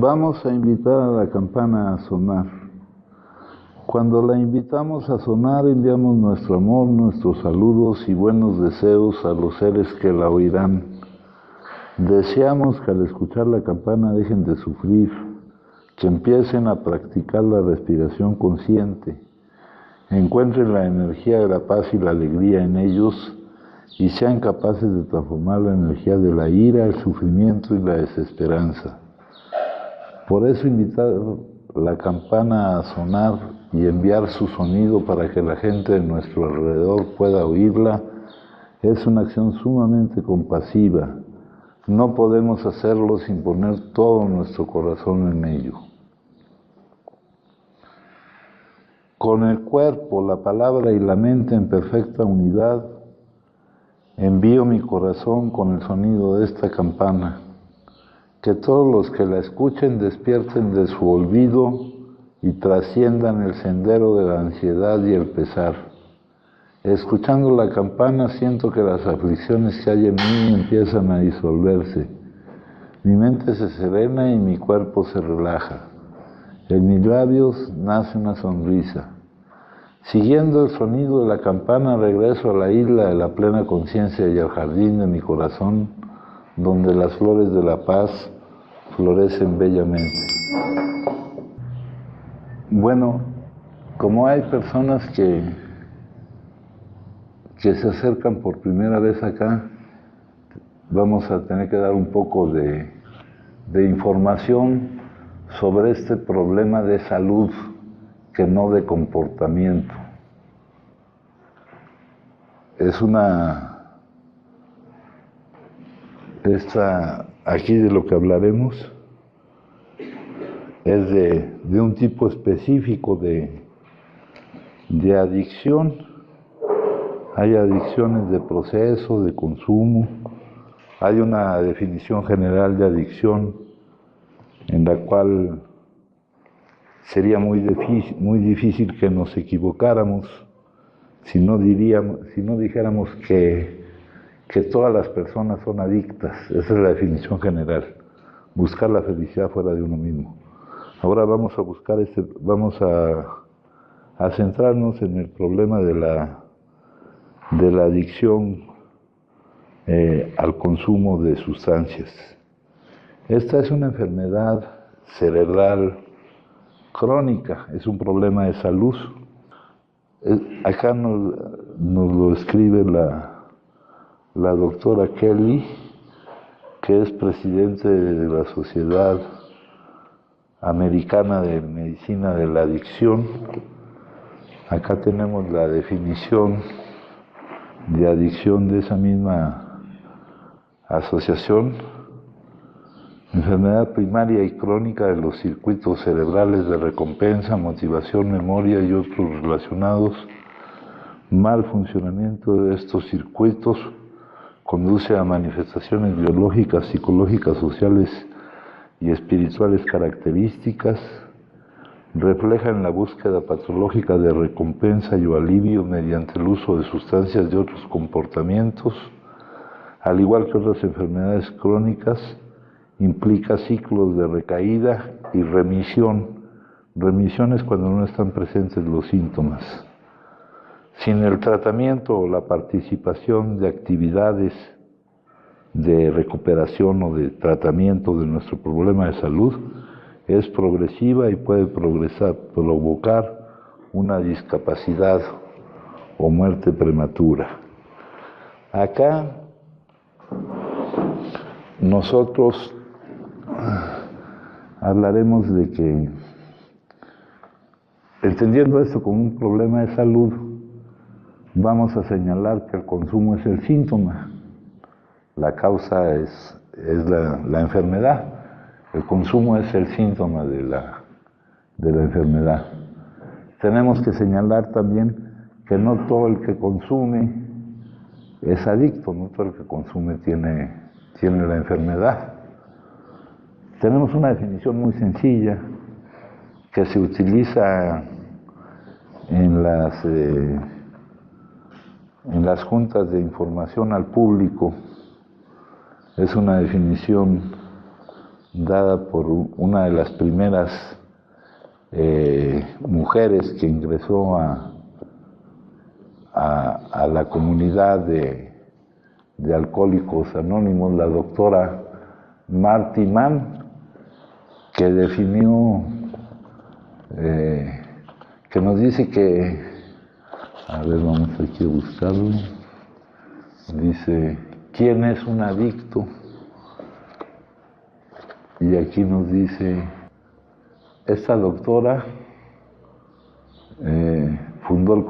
Vamos a invitar a la campana a sonar. Cuando la invitamos a sonar, enviamos nuestro amor, nuestros saludos y buenos deseos a los seres que la oirán. Deseamos que al escuchar la campana dejen de sufrir, que empiecen a practicar la respiración consciente, encuentren la energía de la paz y la alegría en ellos y sean capaces de transformar la energía de la ira, el sufrimiento y la desesperanza. Por eso invitar la campana a sonar y enviar su sonido para que la gente de nuestro alrededor pueda oírla es una acción sumamente compasiva. No podemos hacerlo sin poner todo nuestro corazón en ello. Con el cuerpo, la palabra y la mente en perfecta unidad, envío mi corazón con el sonido de esta campana. Que todos los que la escuchen despierten de su olvido y trasciendan el sendero de la ansiedad y el pesar. Escuchando la campana siento que las aflicciones que hay en mí empiezan a disolverse. Mi mente se serena y mi cuerpo se relaja. En mis labios nace una sonrisa. Siguiendo el sonido de la campana regreso a la isla de la plena conciencia y al jardín de mi corazón, donde las flores de la paz florecen bellamente. Bueno, como hay personas que se acercan por primera vez acá, vamos a tener que dar un poco de información sobre este problema de salud, que no de comportamiento. Aquí de lo que hablaremos es de un tipo específico de adicción. Hay adicciones de proceso, de consumo. Hay una definición general de adicción en la cual sería muy difícil que nos equivocáramos si no dijéramos que todas las personas son adictas. Esa es la definición general. Buscar la felicidad fuera de uno mismo. Ahora vamos a centrarnos en el problema de la adicción al consumo de sustancias. Esta es una enfermedad cerebral crónica, es un problema de salud. Acá nos lo escribe la doctora Kelly, que es presidente de la Sociedad Americana de Medicina de la Adicción. Acá tenemos la definición de adicción de esa misma asociación: enfermedad primaria y crónica de los circuitos cerebrales de recompensa, motivación, memoria y otros relacionados. Mal funcionamiento de estos circuitos conduce a manifestaciones biológicas, psicológicas, sociales y espirituales características. Reflejan la búsqueda patológica de recompensa y o alivio mediante el uso de sustancias y otros comportamientos. Al igual que otras enfermedades crónicas, implica ciclos de recaída y remisión. Remisión es cuando no están presentes los síntomas. Sin el tratamiento o la participación de actividades de recuperación o de tratamiento de nuestro problema de salud, es progresiva y puede provocar una discapacidad o muerte prematura. Acá nosotros hablaremos de que, entendiendo esto como un problema de salud, vamos a señalar que el consumo es el síntoma, la causa es la enfermedad, el consumo es el síntoma de la enfermedad. Tenemos que señalar también que no todo el que consume es adicto, no todo el que consume tiene la enfermedad. Tenemos una definición muy sencilla que se utiliza en las juntas de información al público. Es una definición dada por una de las primeras mujeres que ingresó a la comunidad de Alcohólicos Anónimos, la doctora Marty Mann, que definió, que nos dice que, a ver, vamos aquí a buscarlo, dice, ¿quién es un adicto? Y aquí nos dice, esta doctora fundó el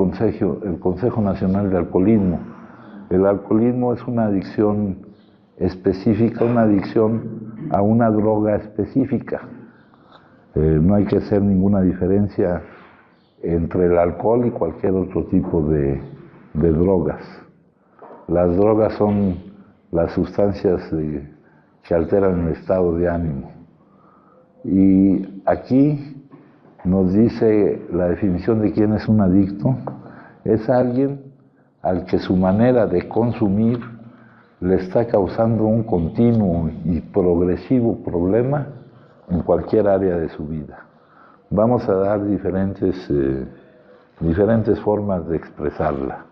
Consejo Nacional de Alcoholismo. El alcoholismo es una adicción específica, una adicción a una droga específica. No hay que hacer ninguna diferencia entre el alcohol y cualquier otro tipo de drogas. Las drogas son las sustancias que alteran el estado de ánimo. Y aquí nos dice la definición de quién es un adicto: es alguien al que su manera de consumir le está causando un continuo y progresivo problema en cualquier área de su vida. Vamos a dar diferentes formas de expresarla.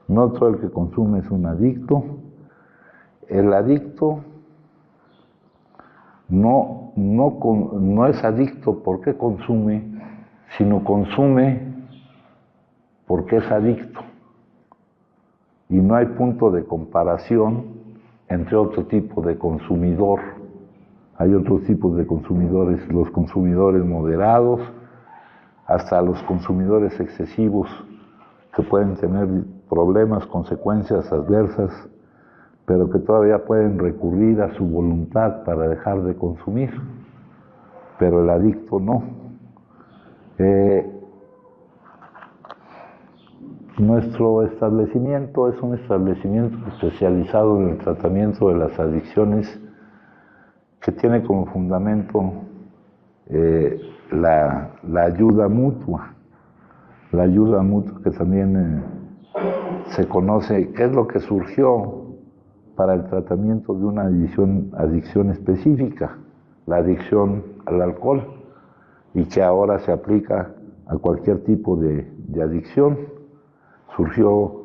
No todo el que consume es un adicto. El adicto no es adicto porque consume, sino consume porque es adicto. Y no hay punto de comparación entre otro tipo de consumidor. Hay otros tipos de consumidores, los consumidores moderados, hasta los consumidores excesivos, que pueden tener problemas, consecuencias adversas, pero que todavía pueden recurrir a su voluntad para dejar de consumir. Pero el adicto no. Nuestro establecimiento es un establecimiento especializado en el tratamiento de las adicciones, que tiene como fundamento la ayuda mutua. La ayuda mutua, que también se conoce, ¿qué es lo que surgió para el tratamiento de una adicción específica? La adicción al alcohol, y que ahora se aplica a cualquier tipo de adicción. Surgió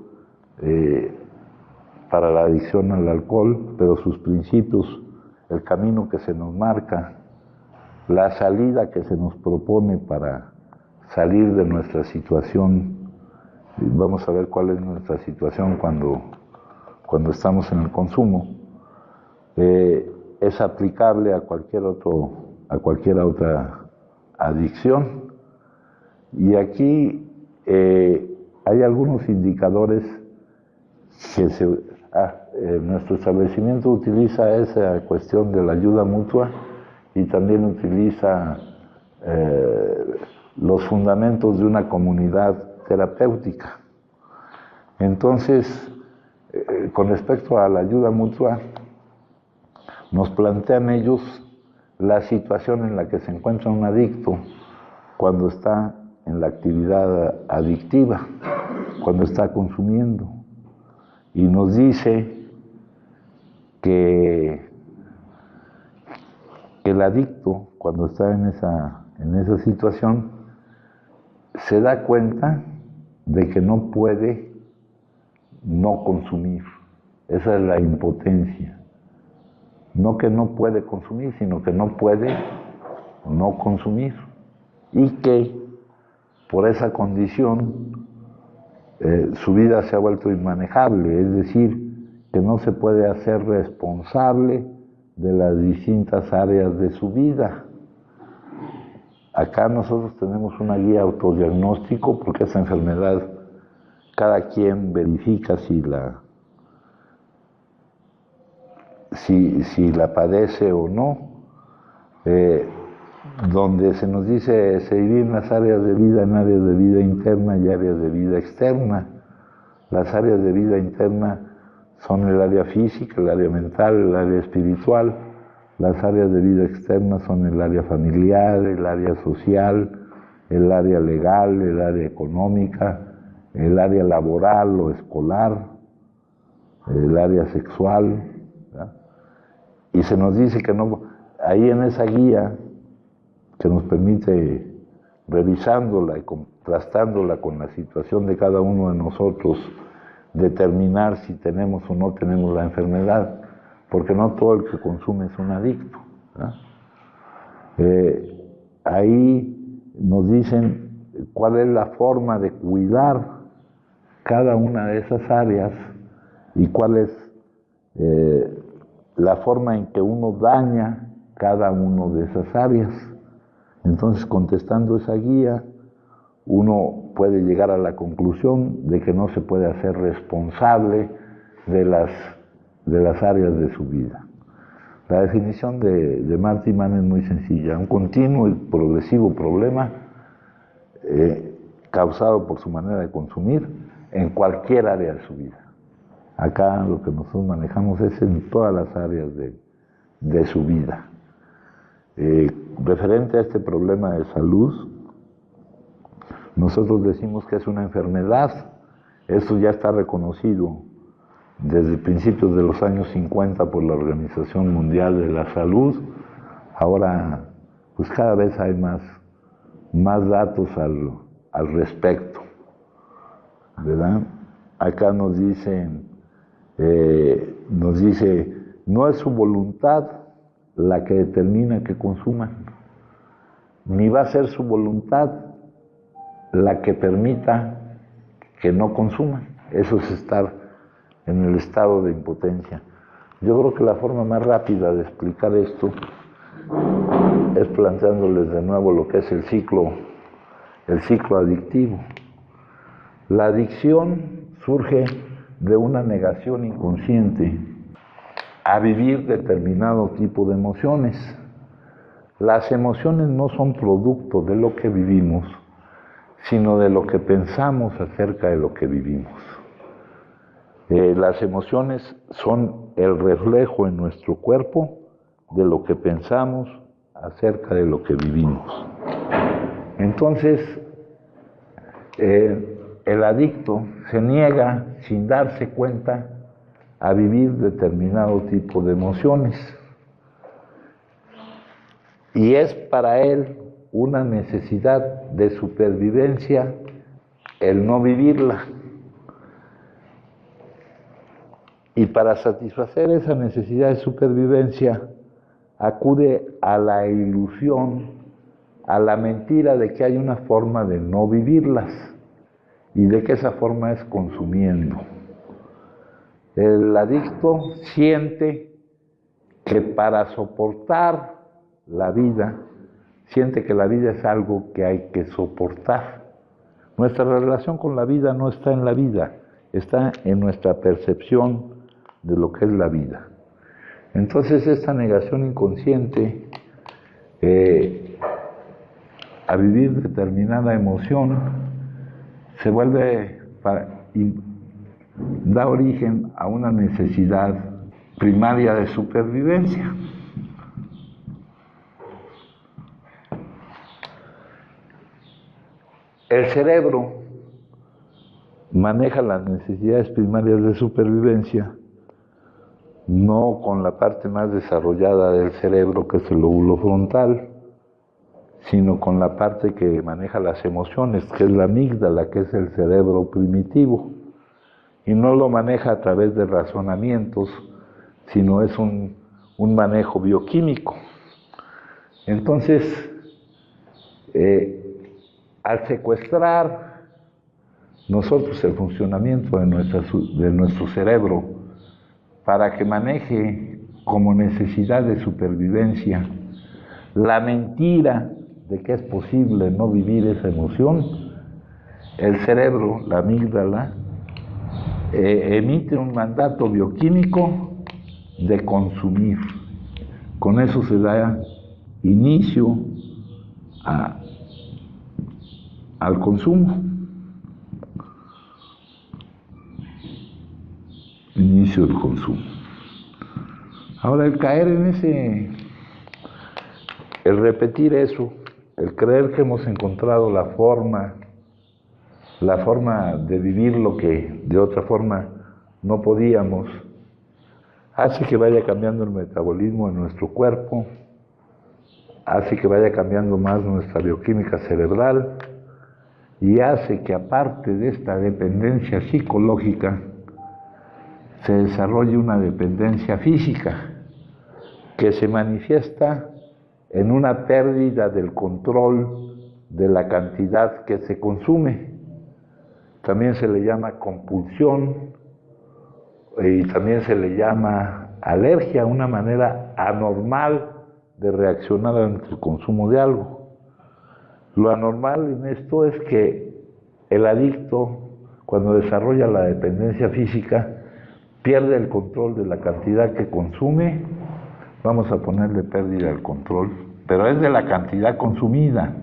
para la adicción al alcohol, pero sus principios, el camino que se nos marca, la salida que se nos propone para salir de nuestra situación. Vamos a ver cuál es nuestra situación cuando estamos en el consumo. Es aplicable a cualquier otra adicción. Y aquí hay algunos indicadores que nuestro establecimiento utiliza esa cuestión de la ayuda mutua, y también utiliza los fundamentos de una comunidad terapéutica. Entonces, con respecto a la ayuda mutua, nos plantean ellos la situación en la que se encuentra un adicto cuando está en la actividad adictiva, cuando está consumiendo, y nos dice que el adicto, cuando está en esa situación, se da cuenta de que no puede no consumir. Esa es la impotencia. No que no puede consumir, sino que no puede no consumir. Y que por esa condición su vida se ha vuelto inmanejable, es decir, que no se puede hacer responsable de las distintas áreas de su vida. Acá nosotros tenemos una guía autodiagnóstico, porque esa enfermedad cada quien verifica si la padece o no, donde se nos dice se dividen las áreas de vida en áreas de vida interna y áreas de vida externa. Las áreas de vida interna son el área física, el área mental, el área espiritual. Las áreas de vida externa son el área familiar, el área social, el área legal, el área económica, el área laboral o escolar, el área sexual, ¿verdad? Y se nos dice que no, ahí en esa guía que nos permite, revisándola y contrastándola con la situación de cada uno de nosotros, determinar si tenemos o no tenemos la enfermedad, porque no todo el que consume es un adicto, ¿no? Ahí nos dicen cuál es la forma de cuidar cada una de esas áreas y cuál es la forma en que uno daña cada una de esas áreas. Entonces, contestando esa guía, uno puede llegar a la conclusión de que no se puede hacer responsable de las áreas de su vida. La definición de Marty Mann es muy sencilla: un continuo y progresivo problema causado por su manera de consumir en cualquier área de su vida. Acá lo que nosotros manejamos es en todas las áreas de su vida. Referente a este problema de salud, nosotros decimos que es una enfermedad. Eso ya está reconocido desde principios de los años 50 por la Organización Mundial de la Salud. Ahora, pues cada vez hay más datos al respecto, ¿verdad? Acá nos dice, no es su voluntad la que determina que consuman, ni va a ser su voluntad la que permita que no consuman. Eso es estar en el estado de impotencia. Yo creo que la forma más rápida de explicar esto es planteándoles de nuevo lo que es el ciclo adictivo. La adicción surge de una negación inconsciente a vivir determinado tipo de emociones. Las emociones no son producto de lo que vivimos, sino de lo que pensamos acerca de lo que vivimos. Las emociones son el reflejo en nuestro cuerpo de lo que pensamos acerca de lo que vivimos. Entonces, el adicto se niega sin darse cuenta a vivir determinado tipo de emociones. Y es para él una necesidad de supervivencia el no vivirla. Y para satisfacer esa necesidad de supervivencia, acude a la ilusión, a la mentira de que hay una forma de no vivirlas y de que esa forma es consumiendo. El adicto siente que para soportar la vida, siente que la vida es algo que hay que soportar. Nuestra relación con la vida no está en la vida, está en nuestra percepción de lo que es la vida. Entonces, esta negación inconsciente a vivir determinada emoción se vuelve y da origen a una necesidad primaria de supervivencia. El cerebro maneja las necesidades primarias de supervivencia no con la parte más desarrollada del cerebro, que es el lóbulo frontal, sino con la parte que maneja las emociones, que es la amígdala, que es el cerebro primitivo. Y no lo maneja a través de razonamientos, sino es un manejo bioquímico. Entonces, al secuestrar nosotros el funcionamiento de nuestro cerebro para que maneje como necesidad de supervivencia la mentira de que es posible no vivir esa emoción, el cerebro, la amígdala, emite un mandato bioquímico de consumir. Con eso se da inicio al consumo. Inicio del consumo. Ahora, el caer en el repetir eso, el creer que hemos encontrado la forma de vivir lo que de otra forma no podíamos, hace que vaya cambiando el metabolismo de nuestro cuerpo hace que vaya cambiando más nuestra bioquímica cerebral y hace que, aparte de esta dependencia psicológica, se desarrolle una dependencia física que se manifiesta en una pérdida del control de la cantidad que se consume. También se le llama compulsión y también se le llama alergia, una manera anormal de reaccionar ante el consumo de algo. Lo anormal en esto es que el adicto, cuando desarrolla la dependencia física, pierde el control de la cantidad que consume. Vamos a ponerle pérdida del control, pero es de la cantidad consumida,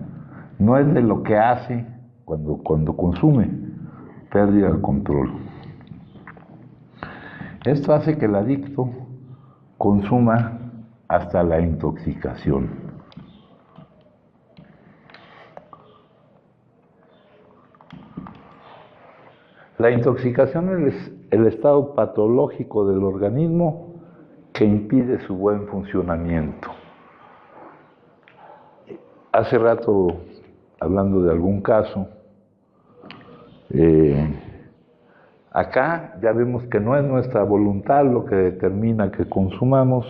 no es de lo que hace cuando consume. Pérdida del control. Esto hace que el adicto consuma hasta la intoxicación. La intoxicación es el estado patológico del organismo que impide su buen funcionamiento. Hace rato, hablando de algún caso, acá ya vemos que no es nuestra voluntad lo que determina que consumamos,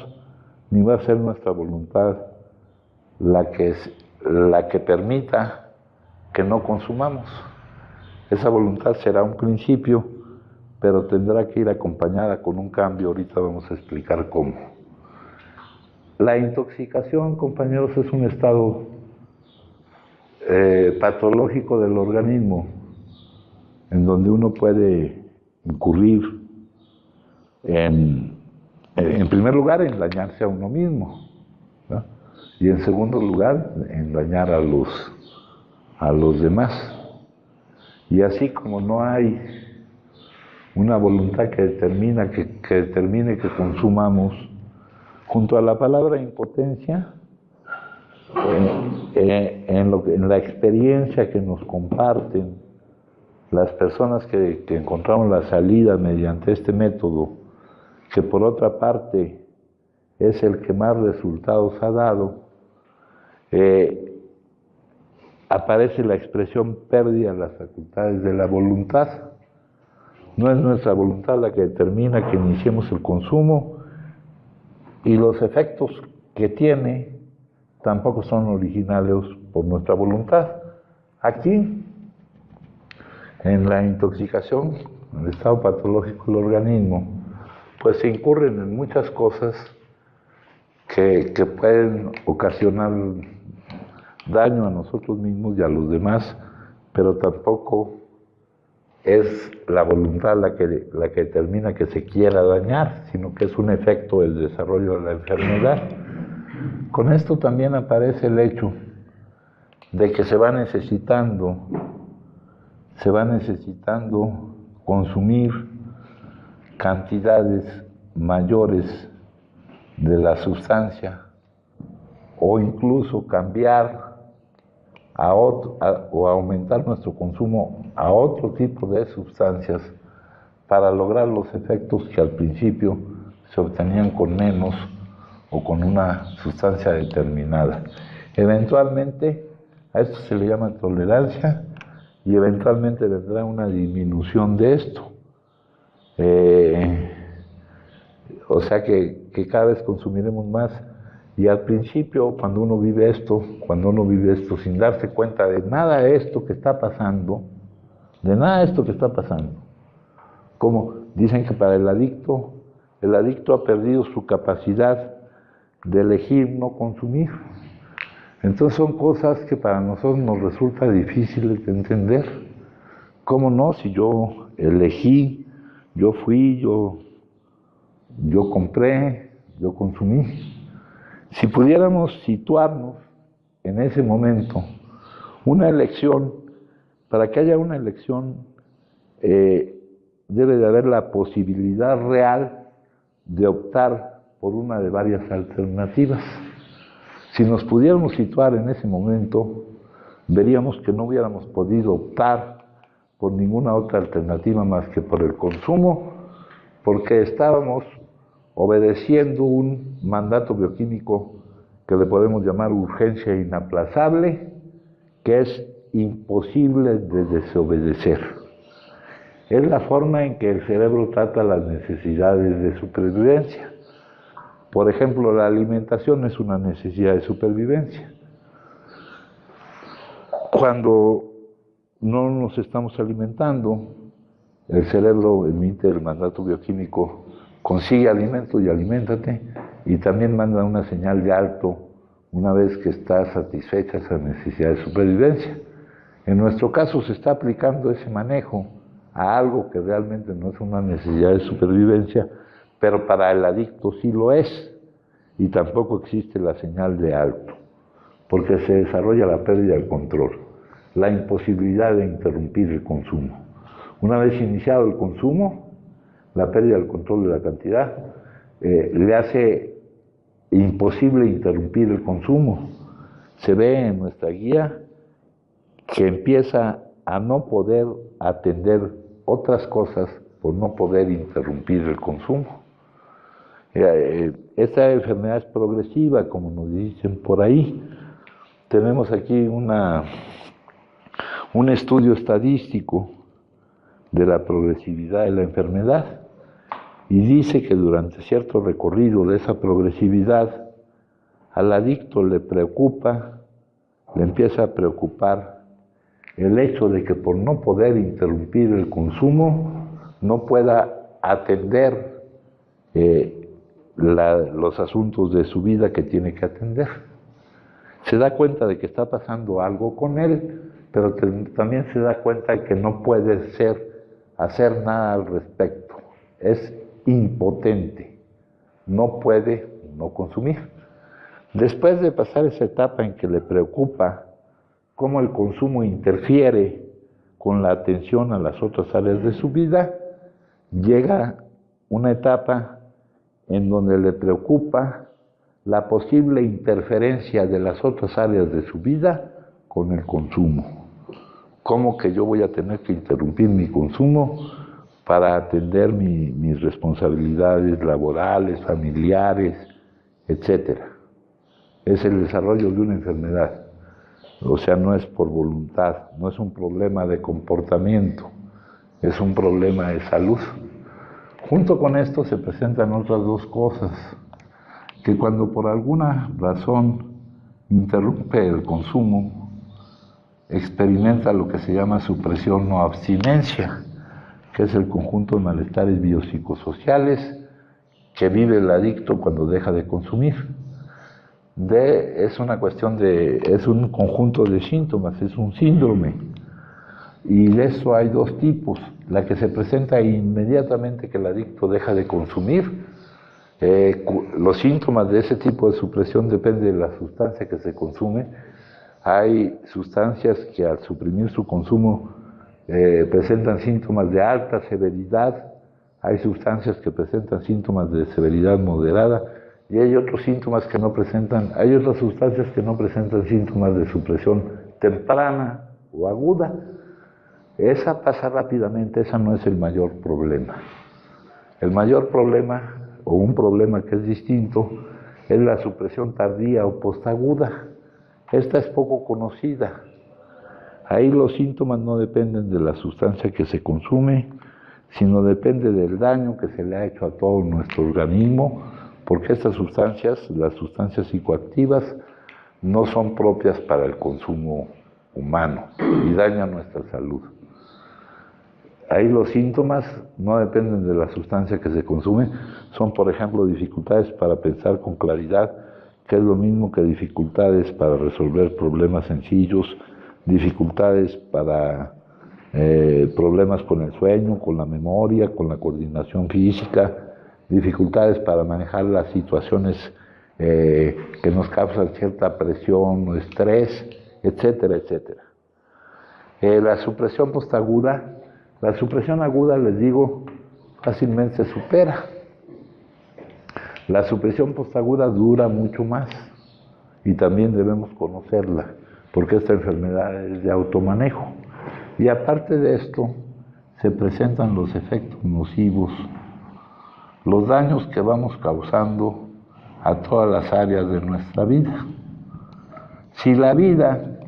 ni va a ser nuestra voluntad la que permita que no consumamos. Esa voluntad será un principio, pero tendrá que ir acompañada con un cambio. Ahorita vamos a explicar cómo. La intoxicación, compañeros, es un estado patológico del organismo, en donde uno puede incurrir en primer lugar, en dañarse a uno mismo, ¿no? Y en segundo lugar, en dañar a los demás. Y así como no hay una voluntad que determine que consumamos, junto a la palabra impotencia, en la experiencia que nos comparten las personas que encontraron la salida mediante este método, que por otra parte es el que más resultados ha dado, aparece la expresión pérdida de las facultades de la voluntad. No es nuestra voluntad la que determina que iniciemos el consumo, y los efectos que tiene tampoco son originales por nuestra voluntad. Aquí, en la intoxicación, en el estado patológico del organismo, pues se incurren en muchas cosas que pueden ocasionar daño a nosotros mismos y a los demás, pero tampoco es la voluntad la que determina que se quiera dañar, sino que es un efecto del desarrollo de la enfermedad. Con esto también aparece el hecho de que se va necesitando consumir cantidades mayores de la sustancia, o incluso cambiar o aumentar nuestro consumo a otro tipo de sustancias para lograr los efectos que al principio se obtenían con menos o con una sustancia determinada. Eventualmente a esto se le llama tolerancia, y eventualmente vendrá una disminución de esto. O sea que cada vez consumiremos más. Y al principio, cuando uno vive esto sin darse cuenta de nada de esto que está pasando, como dicen que para el adicto ha perdido su capacidad de elegir no consumir. Entonces son cosas que para nosotros nos resulta difíciles de entender. ¿Cómo no? Si yo elegí, yo fui, yo compré, yo consumí. Si pudiéramos situarnos en ese momento, una elección, para que haya una elección, debe de haber la posibilidad real de optar por una de varias alternativas. Si nos pudiéramos situar en ese momento, veríamos que no hubiéramos podido optar por ninguna otra alternativa más que por el consumo, porque estábamos obedeciendo un mandato bioquímico que le podemos llamar urgencia inaplazable, que es imposible de desobedecer. Es la forma en que el cerebro trata las necesidades de supervivencia. Por ejemplo, la alimentación es una necesidad de supervivencia. Cuando no nos estamos alimentando, el cerebro emite el mandato bioquímico, consigue alimento y aliméntate, y también manda una señal de alto una vez que está satisfecha esa necesidad de supervivencia. En nuestro caso se está aplicando ese manejo a algo que realmente no es una necesidad de supervivencia, pero para el adicto sí lo es, y tampoco existe la señal de alto, porque se desarrolla la pérdida del control, la imposibilidad de interrumpir el consumo. Una vez iniciado el consumo, la pérdida del control de la cantidad le hace imposible interrumpir el consumo. Se ve en nuestra guía que empieza a no poder atender otras cosas por no poder interrumpir el consumo. Esta enfermedad es progresiva, como nos dicen por ahí. Tenemos aquí un estudio estadístico de la progresividad de la enfermedad, y dice que durante cierto recorrido de esa progresividad, al adicto le empieza a preocupar el hecho de que por no poder interrumpir el consumo, no pueda atender los asuntos de su vida que tiene que atender. Se da cuenta de que está pasando algo con él, pero también se da cuenta de que no puede hacer nada al respecto. Es impotente, no puede no consumir. Después de pasar esa etapa en que le preocupa cómo el consumo interfiere con la atención a las otras áreas de su vida, llega una etapa en donde le preocupa la posible interferencia de las otras áreas de su vida con el consumo. ¿Cómo que yo voy a tener que interrumpir mi consumo para atender mis responsabilidades laborales, familiares, etcétera? Es el desarrollo de una enfermedad. O sea, no es por voluntad, no es un problema de comportamiento, es un problema de salud. Junto con esto se presentan otras dos cosas, que cuando por alguna razón interrumpe el consumo, experimenta lo que se llama supresión o abstinencia, que es el conjunto de malestares biopsicosociales que vive el adicto cuando deja de consumir. Es un conjunto de síntomas, es un síndrome. Y de eso hay dos tipos. La que se presenta inmediatamente que el adicto deja de consumir. Los síntomas de ese tipo de supresión dependen de la sustancia que se consume. Hay sustancias que al suprimir su consumo presentan síntomas de alta severidad. Hay sustancias que presentan síntomas de severidad moderada. Y hay otros síntomas que no presentan, hay otras sustancias que no presentan síntomas de supresión temprana o aguda. Esa pasa rápidamente, esa no es el mayor problema. El mayor problema, o un problema que es distinto, es la supresión tardía o postaguda. Esta es poco conocida. Ahí los síntomas no dependen de la sustancia que se consume, sino depende del daño que se le ha hecho a todo nuestro organismo, porque estas sustancias, las sustancias psicoactivas, no son propias para el consumo humano y dañan nuestra salud. Ahí los síntomas no dependen de la sustancia que se consume, son por ejemplo dificultades para pensar con claridad, que es lo mismo que dificultades para resolver problemas sencillos, dificultades para problemas con el sueño, con la memoria, con la coordinación física, dificultades para manejar las situaciones que nos causan cierta presión o estrés, etcétera, etcétera. La supresión postaguda, la supresión aguda, les digo, fácilmente se supera. La supresión postaguda dura mucho más y también debemos conocerla, porque esta enfermedad es de automanejo. Y aparte de esto, se presentan los efectos nocivos, los daños que vamos causando a todas las áreas de nuestra vida. Si la vida,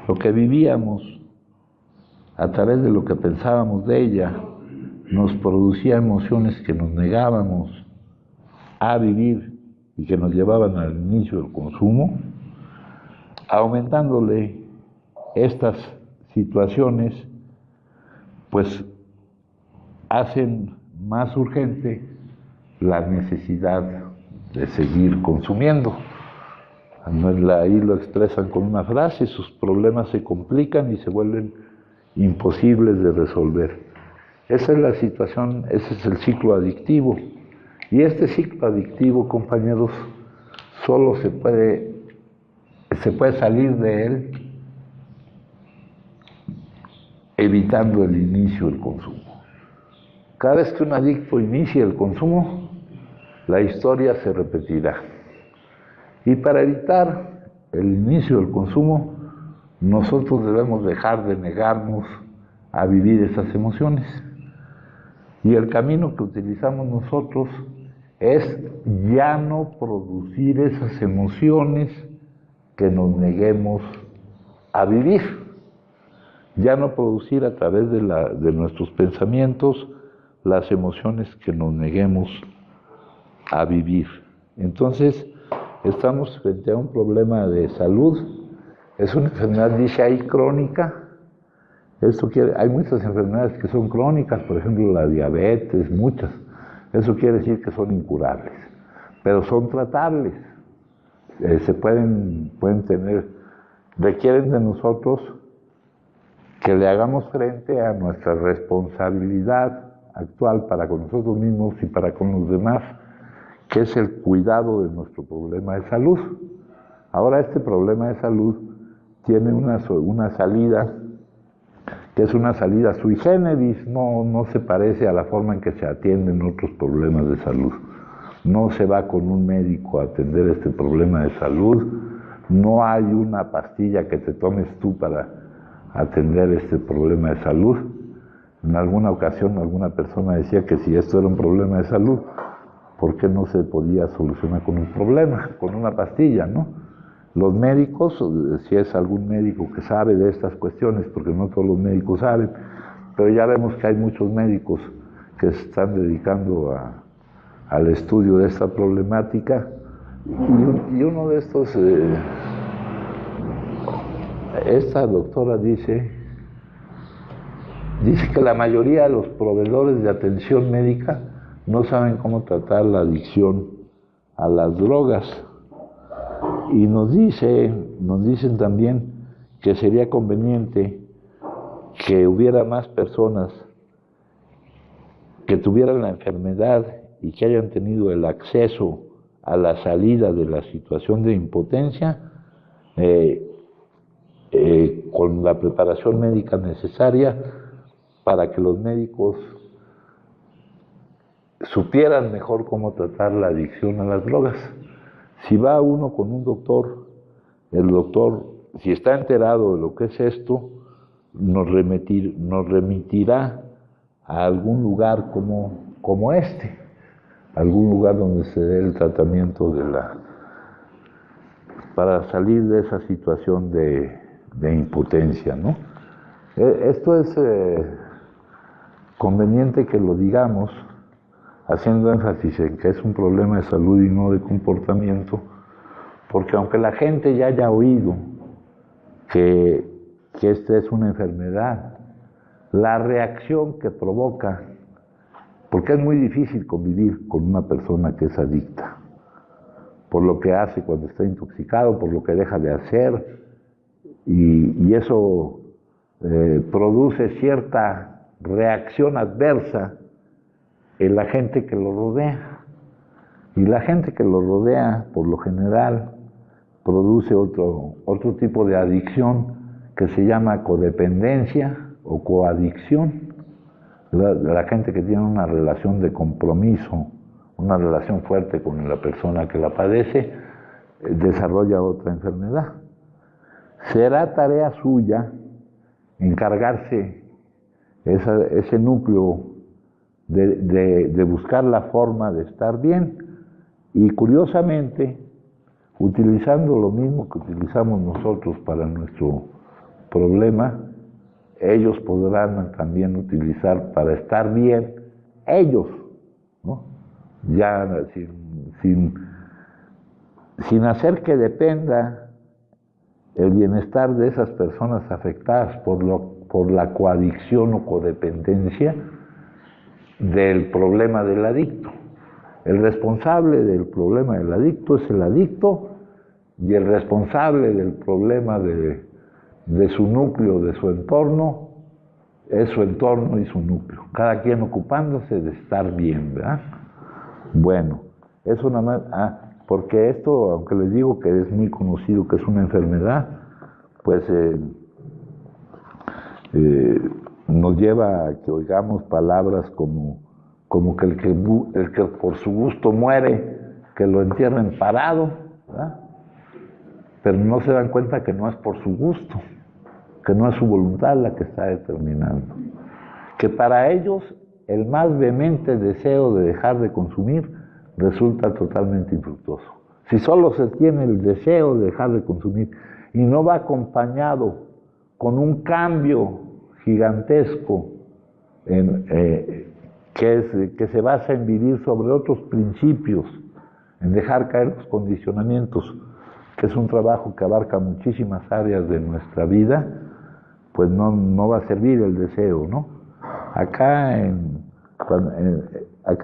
lo que vivíamos, a través de lo que pensábamos de ella, nos producía emociones que nos negábamos a vivir y que nos llevaban al inicio del consumo, aumentándole estas situaciones, pues hacen más urgente la necesidad de seguir consumiendo. Ahí lo expresan con una frase: sus problemas se complican y se vuelven imposibles de resolver. Esa es la situación, ese es el ciclo adictivo. Y este ciclo adictivo, compañeros, solo se puede salir de él evitando el inicio del consumo. Cada vez que un adicto inicie el consumo, la historia se repetirá. Y para evitar el inicio del consumo, nosotros debemos dejar de negarnos a vivir esas emociones. Y el camino que utilizamos nosotros es ya no producir esas emociones que nos neguemos a vivir. Ya no producir a través de nuestros pensamientos las emociones que nos neguemos a vivir. Entonces, estamos frente a un problema de salud. Es una enfermedad, dice ahí, crónica. Hay muchas enfermedades que son crónicas, por ejemplo la diabetes, muchas. Eso quiere decir que son incurables, pero son tratables. Requieren de nosotros que le hagamos frente a nuestra responsabilidad actual para con nosotros mismos y para con los demás, que es el cuidado de nuestro problema de salud. Ahora, este problema de salud tiene una salida que es una salida sui generis, no se parece a la forma en que se atienden otros problemas de salud. No se va con un médico a atender este problema de salud, no hay una pastilla que te tomes tú para atender este problema de salud. En alguna ocasión alguna persona decía que si esto era un problema de salud, ¿por qué no se podía solucionar con un problema, con una pastilla, no? Los médicos, si es algún médico que sabe de estas cuestiones, porque no todos los médicos saben, pero ya vemos que hay muchos médicos que se están dedicando al estudio de esta problemática, y uno de estos, esta doctora dice que la mayoría de los proveedores de atención médica no saben cómo tratar la adicción a las drogas. Y nos dicen también que sería conveniente que hubiera más personas que tuvieran la enfermedad y que hayan tenido el acceso a la salida de la situación de impotencia con la preparación médica necesaria para que los médicos supieran mejor cómo tratar la adicción a las drogas. Si va uno con un doctor, el doctor, si está enterado de lo que es esto, nos remitirá a algún lugar como este, algún lugar donde se dé el tratamiento para salir de esa situación de impotencia, ¿no? Esto es conveniente que lo digamos, haciendo énfasis en que es un problema de salud y no de comportamiento, porque aunque la gente ya haya oído que esta es una enfermedad, la reacción que provoca, porque es muy difícil convivir con una persona que es adicta, por lo que hace cuando está intoxicado, por lo que deja de hacer, y eso produce cierta reacción adversa en la gente que lo rodea. Y la gente que lo rodea, por lo general, produce otro tipo de adicción que se llama codependencia o coadicción. La gente que tiene una relación de compromiso, una relación fuerte con la persona que la padece, desarrolla otra enfermedad. Será tarea suya encargarse ese núcleo de buscar la forma de estar bien. Y curiosamente, utilizando lo mismo que utilizamos nosotros para nuestro problema, ellos podrán también utilizar para estar bien, ellos, ¿no? Ya sin hacer que dependa el bienestar de esas personas afectadas por la coadicción o codependencia del problema del adicto. El responsable del problema del adicto es el adicto y el responsable del problema de su núcleo, de su entorno, es su entorno y su núcleo. Cada quien ocupándose de estar bien, ¿verdad? Bueno, eso nada más... porque esto, aunque les digo que es muy conocido que es una enfermedad, pues nos lleva a que oigamos palabras como que el que por su gusto muere, que lo entierren parado, ¿verdad? Pero no se dan cuenta que no es por su gusto, que no es su voluntad la que está determinando. Que para ellos el más vehemente deseo de dejar de consumir resulta totalmente infructuoso. Si solo se tiene el deseo de dejar de consumir y no va acompañado con un cambio gigantesco que se basa en vivir sobre otros principios, en dejar caer los condicionamientos, que es un trabajo que abarca muchísimas áreas de nuestra vida, pues no va a servir el deseo, ¿no? Acá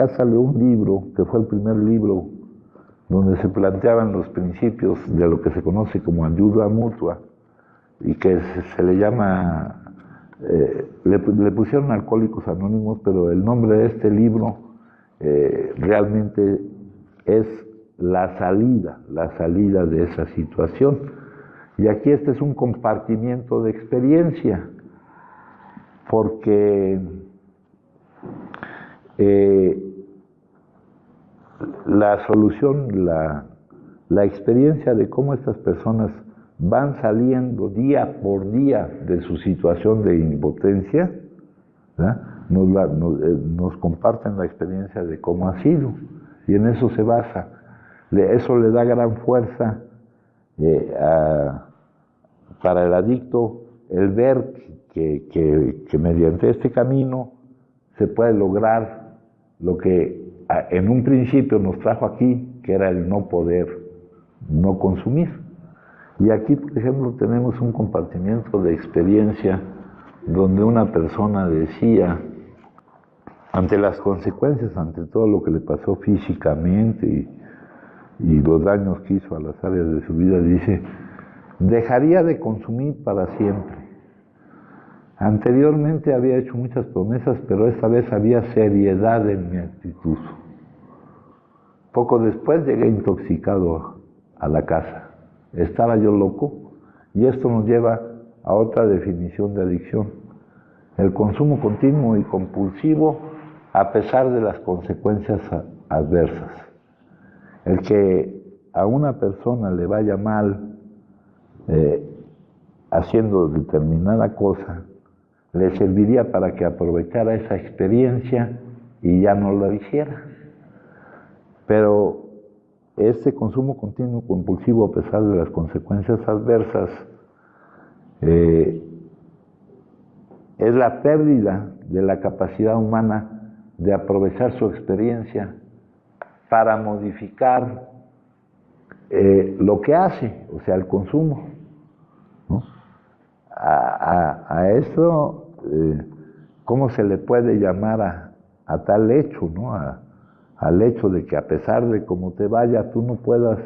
salió un libro, que fue el primer libro donde se planteaban los principios de lo que se conoce como ayuda mutua, y que se le llama, le pusieron Alcohólicos Anónimos, pero el nombre de este libro realmente es la salida de esa situación. Y aquí este es un compartimiento de experiencia, porque la solución, la experiencia de cómo estas personas van saliendo día por día de su situación de impotencia, ¿verdad? Nos comparten la experiencia de cómo ha sido, y en eso se basa. Eso le da gran fuerza para el adicto, el ver que mediante este camino se puede lograr lo que en un principio nos trajo aquí, que era el no poder, no consumir. Y aquí, por ejemplo, tenemos un compartimiento de experiencia donde una persona decía, ante las consecuencias, ante todo lo que le pasó físicamente y los daños que hizo a las áreas de su vida, dice, dejaría de consumir para siempre. Anteriormente había hecho muchas promesas, pero esta vez había seriedad en mi actitud. Poco después llegué intoxicado a la casa. Estaba yo loco, y esto nos lleva a otra definición de adicción. El consumo continuo y compulsivo a pesar de las consecuencias adversas. El que a una persona le vaya mal haciendo determinada cosa, le serviría para que aprovechara esa experiencia y ya no lo hiciera. Pero este consumo continuo compulsivo a pesar de las consecuencias adversas es la pérdida de la capacidad humana de aprovechar su experiencia para modificar lo que hace, o sea, el consumo, ¿no? A eso, ¿cómo se le puede llamar a tal hecho, ¿no? Al hecho de que a pesar de cómo te vaya, tú no puedas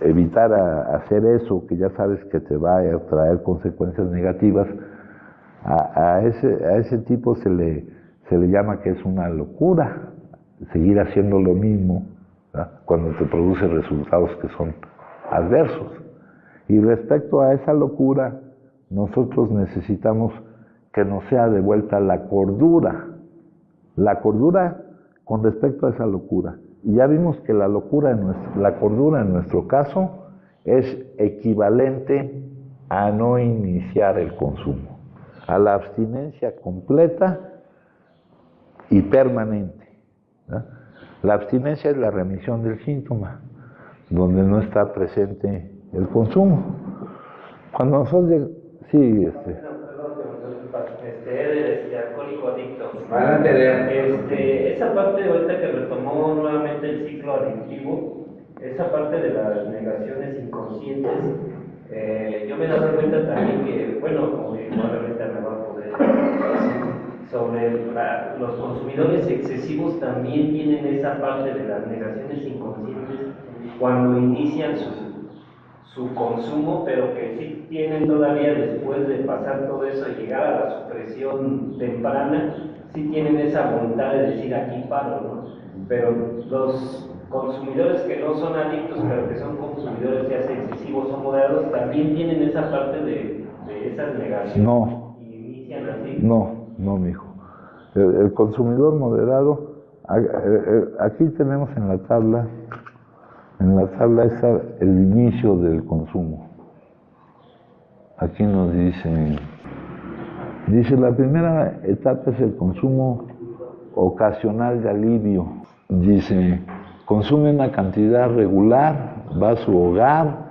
evitar hacer eso, que ya sabes que te va a traer consecuencias negativas. A ese tipo se le llama que es una locura, seguir haciendo lo mismo, ¿verdad? Cuando te produce resultados que son adversos. Y respecto a esa locura, nosotros necesitamos que nos sea devuelta la cordura con respecto a esa locura. Y ya vimos que la cordura en nuestro caso es equivalente a no iniciar el consumo, a la abstinencia completa y permanente, ¿verdad? La abstinencia es la remisión del síntoma, donde no está presente el consumo. Cuando nosotros sí, alcohólico adicto. Esa parte ahorita que retomó nuevamente el ciclo adictivo, esa parte de las negaciones inconscientes, yo me he dado cuenta también que, bueno, como ahorita me va a poder sobre los consumidores excesivos también tienen esa parte de las negaciones inconscientes cuando inician su consumo, pero que sí tienen todavía después de pasar todo eso y llegar a la supresión temprana, sí tienen esa voluntad de decir aquí paro, ¿no? Pero los consumidores que no son adictos, pero que son consumidores ya sea excesivos o moderados, también tienen esa parte de esas negaciones. No. Y inician así. No, mijo. El consumidor moderado, aquí tenemos en la tabla está el inicio del consumo. Aquí nos dice la primera etapa es el consumo ocasional de alivio. Dice, consume una cantidad regular, va a su hogar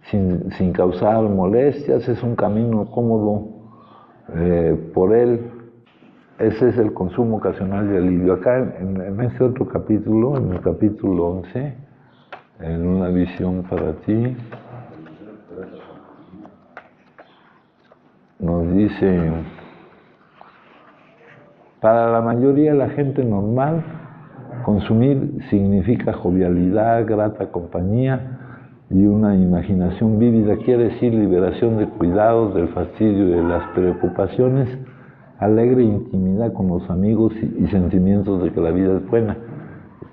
sin causar molestias, es un camino cómodo por él. Ese es el consumo ocasional de alivio. Acá en este otro capítulo, en el capítulo 11, en una visión para ti, nos dice, para la mayoría de la gente normal, consumir significa jovialidad, grata compañía y una imaginación vívida, quiere decir liberación de cuidados, del fastidio y de las preocupaciones, alegre intimidad con los amigos y sentimientos de que la vida es buena.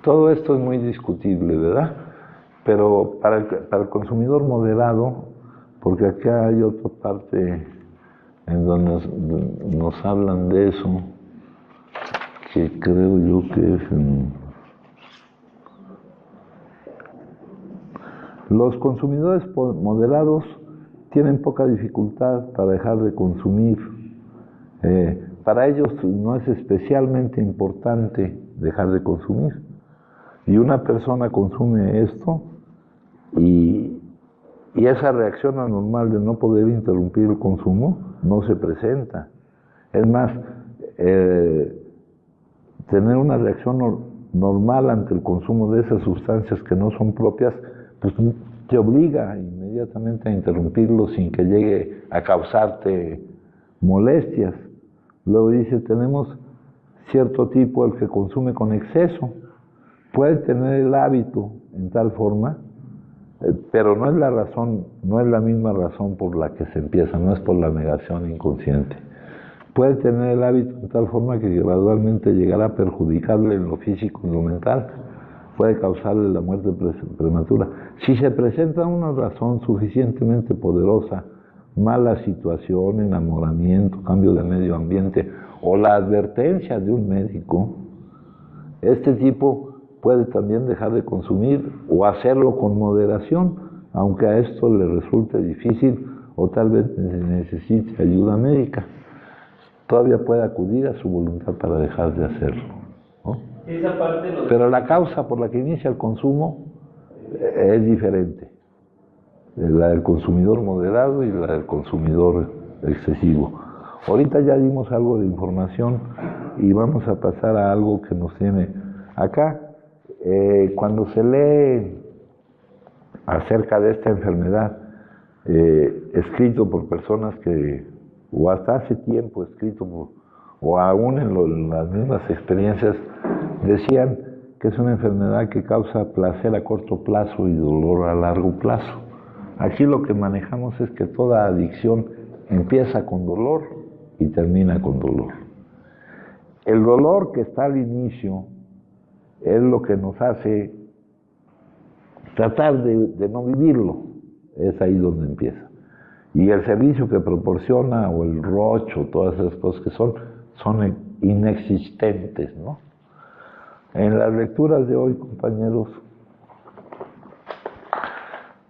Todo esto es muy discutible, ¿verdad? Pero para el consumidor moderado, porque acá hay otra parte en donde nos hablan de eso, que creo yo que es... Los consumidores moderados tienen poca dificultad para dejar de consumir. Para ellos no es especialmente importante dejar de consumir. Y una persona consume esto y esa reacción anormal de no poder interrumpir el consumo no se presenta. Es más, tener una reacción normal ante el consumo de esas sustancias que no son propias, pues te obliga inmediatamente a interrumpirlo sin que llegue a causarte molestias. Luego dice, tenemos cierto tipo, el que consume con exceso, puede tener el hábito en tal forma, pero no es la razón, no es la misma razón por la que se empieza, no es por la negación inconsciente. Puede tener el hábito de tal forma que gradualmente llegará a perjudicarle en lo físico y en lo mental, puede causarle la muerte prematura. Si se presenta una razón suficientemente poderosa, mala situación, enamoramiento, cambio de medio ambiente o la advertencia de un médico, este tipo puede también dejar de consumir o hacerlo con moderación, aunque a esto le resulte difícil o tal vez necesite ayuda médica. Todavía puede acudir a su voluntad para dejar de hacerlo, ¿no? Pero la causa por la que inicia el consumo es diferente, la del consumidor moderado y la del consumidor excesivo. Ahorita ya dimos algo de información y vamos a pasar a algo que nos tiene acá. Cuando se lee acerca de esta enfermedad, escrito por personas que, o hasta hace tiempo escrito, o aún en las mismas experiencias, decían que es una enfermedad que causa placer a corto plazo y dolor a largo plazo. Aquí lo que manejamos es que toda adicción empieza con dolor y termina con dolor. El dolor que está al inicio es lo que nos hace tratar de no vivirlo, es ahí donde empieza. Y el servicio que proporciona, o el rocho, todas esas cosas que son inexistentes, ¿no? En las lecturas de hoy, compañeros,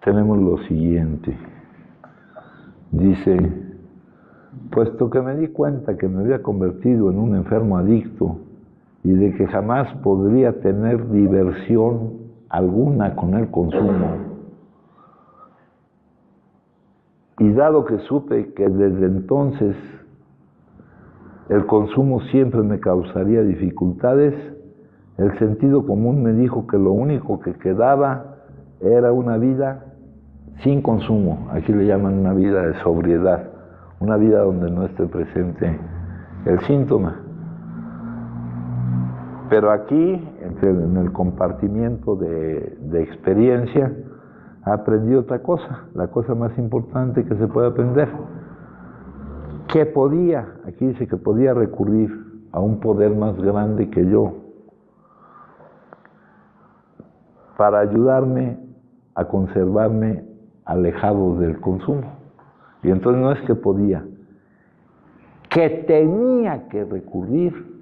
tenemos lo siguiente. Dice, puesto que me di cuenta que me había convertido en un enfermo adicto y de que jamás podría tener diversión alguna con el consumo. Y dado que supe que desde entonces el consumo siempre me causaría dificultades, el sentido común me dijo que lo único que quedaba era una vida sin consumo. Aquí le llaman una vida de sobriedad, una vida donde no esté presente el síntoma. Pero aquí, en el compartimiento de experiencia, aprendí otra cosa, la cosa más importante que se puede aprender. Que podía, aquí dice que podía recurrir a un poder más grande que yo para ayudarme a conservarme alejado del consumo. Y entonces no es que podía, que tenía que recurrir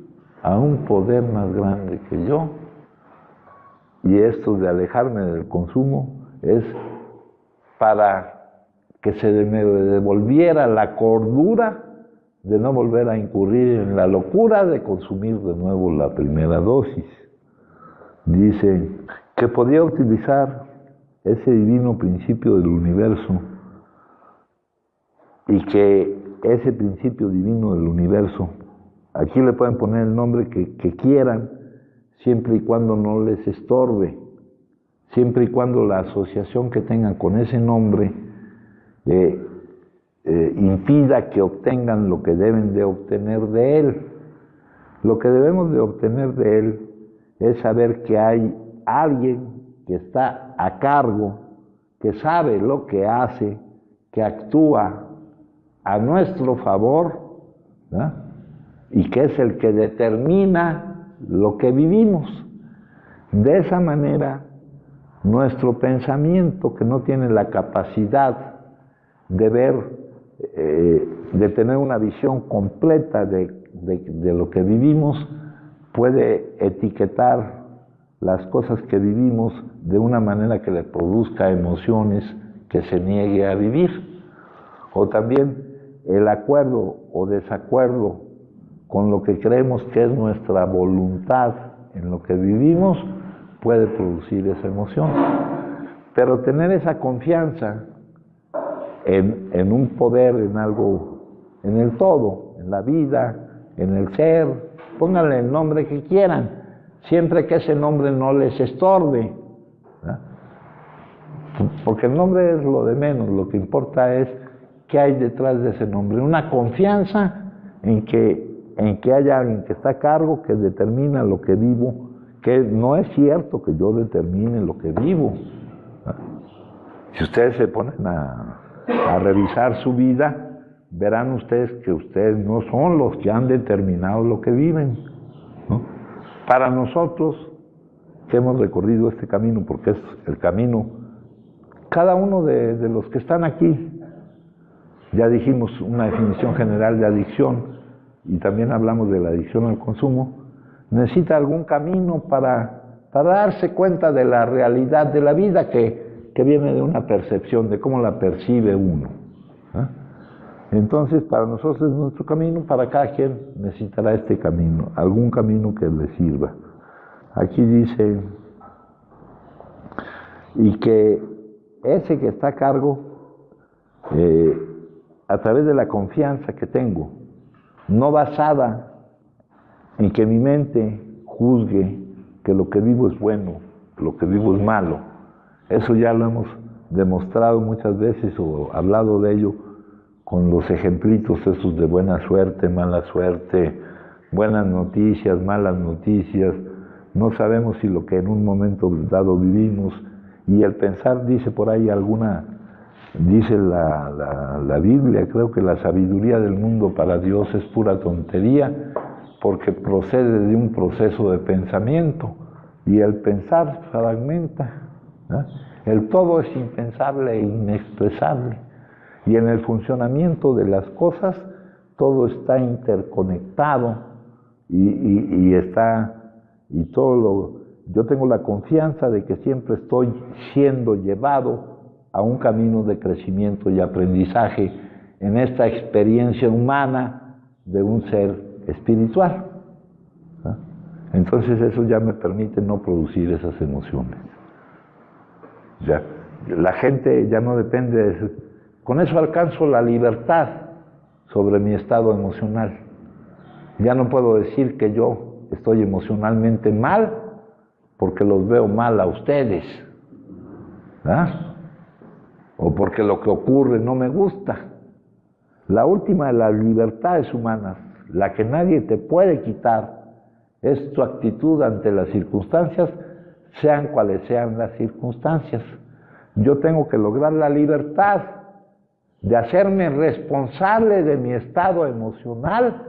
a un poder más grande que yo. Y esto de alejarme del consumo es para que se me devolviera la cordura de no volver a incurrir en la locura de consumir de nuevo la primera dosis. Dice que podía utilizar ese divino principio del universo y que ese principio divino del universo, aquí le pueden poner el nombre que quieran, siempre y cuando no les estorbe, siempre y cuando la asociación que tengan con ese nombre impida que obtengan lo que deben de obtener de él. Lo que debemos de obtener de él es saber que hay alguien que está a cargo, que sabe lo que hace, que actúa a nuestro favor, ¿verdad? Y que es el que determina lo que vivimos. De esa manera, nuestro pensamiento, que no tiene la capacidad de ver, de tener una visión completa de lo que vivimos, puede etiquetar las cosas que vivimos de una manera que le produzca emociones que se niegue a vivir. O también el acuerdo o desacuerdo con lo que creemos que es nuestra voluntad en lo que vivimos puede producir esa emoción. Pero tener esa confianza en un poder, en algo, en el todo, en la vida, en el ser, pónganle el nombre que quieran, siempre que ese nombre no les estorbe, ¿verdad? Porque el nombre es lo de menos, lo que importa es qué hay detrás de ese nombre, una confianza en que haya alguien que está a cargo, que determina lo que vivo, que no es cierto que yo determine lo que vivo. Si ustedes se ponen a revisar su vida, verán ustedes que ustedes no son los que han determinado lo que viven, ¿no? Para nosotros que hemos recorrido este camino, porque es el camino, cada uno de los que están aquí, ya dijimos una definición general de adicción y también hablamos de la adicción al consumo, necesita algún camino para darse cuenta de la realidad de la vida que viene de una percepción, de cómo la percibe uno, ¿eh? Entonces, para nosotros es nuestro camino, para cada quien necesitará este camino, algún camino que le sirva. Aquí dice, y que ese que está a cargo, a través de la confianza que tengo, no basada en que mi mente juzgue que lo que vivo es bueno, que lo que vivo es malo. Eso ya lo hemos demostrado muchas veces o hablado de ello con los ejemplitos esos de buena suerte, mala suerte, buenas noticias, malas noticias. No sabemos si lo que en un momento dado vivimos, y el pensar, dice por ahí dice la Biblia, creo que la sabiduría del mundo para Dios es pura tontería, porque procede de un proceso de pensamiento, y el pensar fragmenta, ¿eh? El todo es impensable e inexpresable, y en el funcionamiento de las cosas todo está interconectado yo tengo la confianza de que siempre estoy siendo llevado a un camino de crecimiento y aprendizaje en esta experiencia humana de un ser espiritual, ¿eh? Entonces eso ya me permite no producir esas emociones. Ya, la gente ya no depende de eso. Con eso alcanzo la libertad sobre mi estado emocional. Ya no puedo decir que yo estoy emocionalmente mal porque los veo mal a ustedes, ¿verdad? O porque lo que ocurre no me gusta. La última de las libertades humanas, la que nadie te puede quitar, es tu actitud ante las circunstancias, sean cuales sean las circunstancias. Yo tengo que lograr la libertad de hacerme responsable de mi estado emocional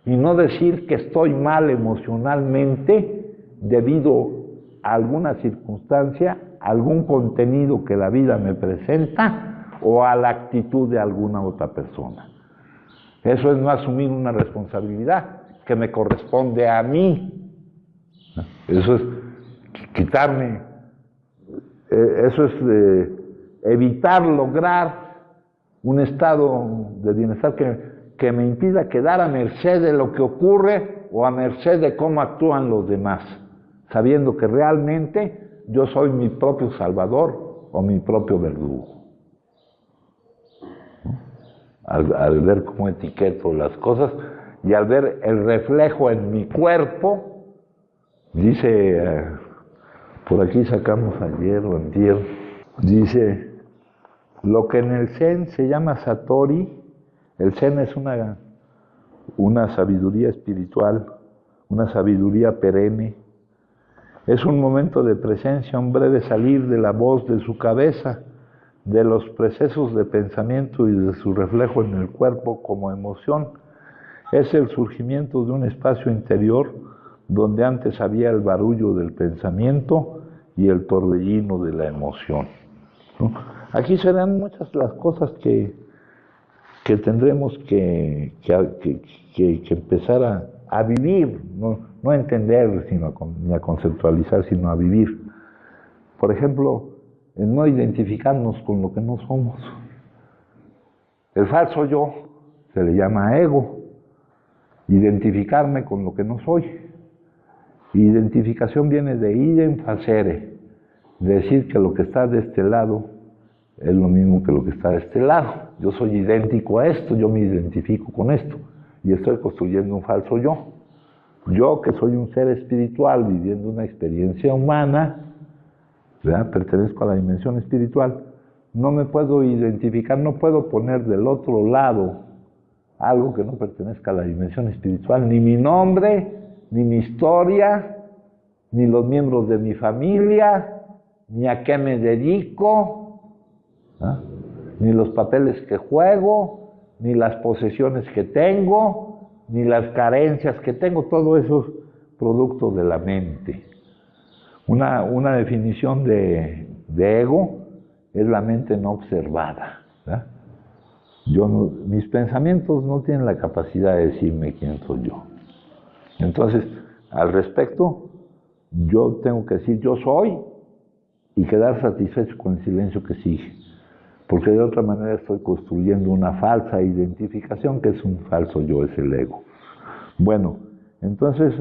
y no decir que estoy mal emocionalmente debido a alguna circunstancia, algún contenido que la vida me presenta o a la actitud de alguna otra persona. Eso es no asumir una responsabilidad que me corresponde a mí. Eso es quitarme, eso es evitar lograr un estado de bienestar que me impida quedar a merced de lo que ocurre o a merced de cómo actúan los demás, sabiendo que realmente yo soy mi propio salvador o mi propio verdugo. Al ver cómo etiqueto las cosas y al ver el reflejo en mi cuerpo, dice, por aquí sacamos ayer o antier, dice, lo que en el Zen se llama Satori, el Zen es una sabiduría espiritual, una sabiduría perenne, es un momento de presencia, un breve salir de la voz de su cabeza, de los procesos de pensamiento y de su reflejo en el cuerpo como emoción. Es el surgimiento de un espacio interior donde antes había el barullo del pensamiento y el torbellino de la emoción, ¿no? Aquí serán muchas las cosas que tendremos que empezar a vivir, no a entender ni a conceptualizar, sino a vivir. Por ejemplo, en no identificarnos con lo que no somos. El falso yo se le llama ego. Identificarme con lo que no soy. Identificación viene de idem facere, decir que lo que está de este lado es lo mismo que lo que está de este lado. Yo soy idéntico a esto, yo me identifico con esto y estoy construyendo un falso yo. Yo que soy un ser espiritual viviendo una experiencia humana, ¿verdad? Pertenezco a la dimensión espiritual, no me puedo identificar, no puedo poner del otro lado algo que no pertenezca a la dimensión espiritual, ni mi nombre, ni mi historia, ni los miembros de mi familia, ni a qué me dedico, ¿ah? Ni los papeles que juego, ni las posesiones que tengo, ni las carencias que tengo, todo eso es producto de la mente. Una definición de ego es la mente no observada, ¿verdad? Mis pensamientos no tienen la capacidad de decirme quién soy yo. Entonces, al respecto, yo tengo que decir yo soy y quedar satisfecho con el silencio que sigue. Porque de otra manera estoy construyendo una falsa identificación que es un falso yo, es el ego. Bueno, entonces,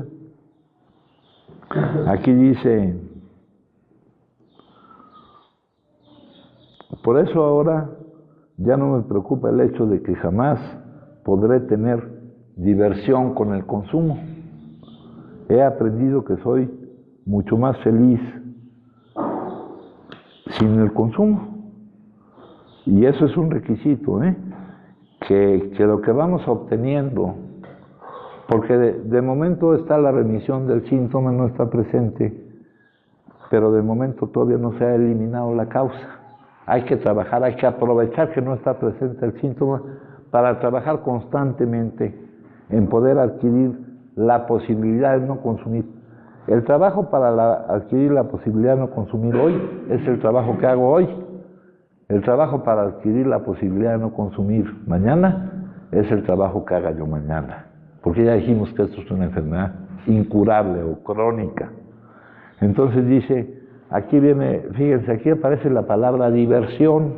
aquí dice, por eso ahora ya no me preocupa el hecho de que jamás podré tener diversión con el consumo. He aprendido que soy mucho más feliz sin el consumo. Y eso es un requisito, que lo que vamos obteniendo, porque de momento está la remisión del síntoma, no está presente, pero de momento todavía no se ha eliminado la causa. Hay que trabajar, hay que aprovechar que no está presente el síntoma para trabajar constantemente en poder adquirir la posibilidad de no consumir. El trabajo para adquirir la posibilidad de no consumir hoy es el trabajo que hago hoy. El trabajo para adquirir la posibilidad de no consumir mañana es el trabajo que haga yo mañana. Porque ya dijimos que esto es una enfermedad incurable o crónica. Entonces dice, aquí viene, fíjense, aquí aparece la palabra diversión.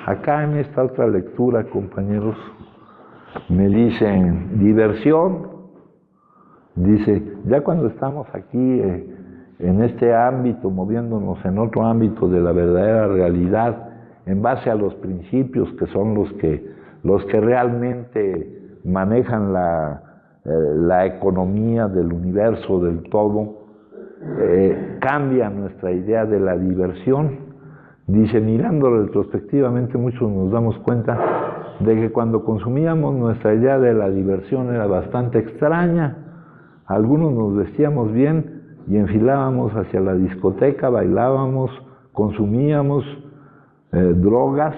Acá en esta otra lectura, compañeros, me dicen diversión Dice, ya cuando estamos aquí en este ámbito, moviéndonos en otro ámbito de la verdadera realidad, en base a los principios que son los que realmente manejan la economía del universo, del todo, cambia nuestra idea de la diversión. Dice, mirando retrospectivamente, muchos nos damos cuenta de que cuando consumíamos nuestra idea de la diversión era bastante extraña. Algunos nos vestíamos bien y enfilábamos hacia la discoteca, bailábamos, consumíamos drogas,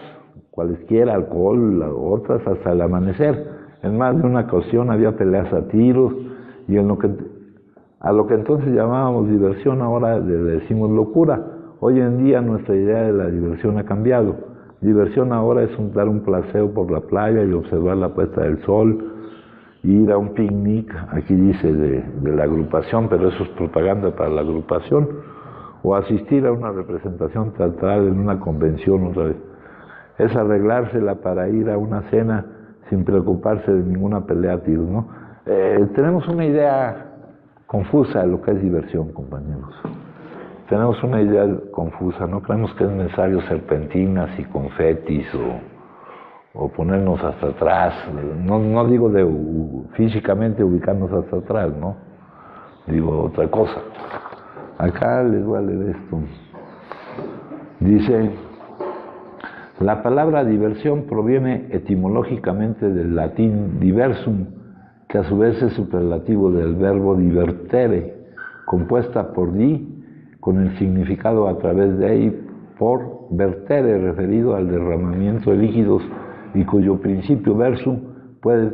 cualesquiera, alcohol, otras, hasta el amanecer. En más de una ocasión había peleas a tiros y a lo que entonces llamábamos diversión ahora le decimos locura. Hoy en día nuestra idea de la diversión ha cambiado. Diversión ahora es dar un paseo por la playa y observar la puesta del sol, ir a un picnic, aquí dice de la agrupación, pero eso es propaganda para la agrupación, o asistir a una representación teatral en una convención otra vez. Es arreglársela para ir a una cena sin preocuparse de ninguna pelea a tiros, ¿no? Tenemos una idea confusa de lo que es diversión, compañeros. Tenemos una idea confusa, no creemos que es necesario serpentinas y confetis o ponernos hasta atrás, no digo físicamente ubicarnos hasta atrás, ¿no? Digo otra cosa. Acá les voy a leer esto. Dice, la palabra diversión proviene etimológicamente del latín diversum, que a su vez es superlativo del verbo divertere, compuesta por di, con el significado a través de y por vertere, referido al derramamiento de líquidos y cuyo principio versum puede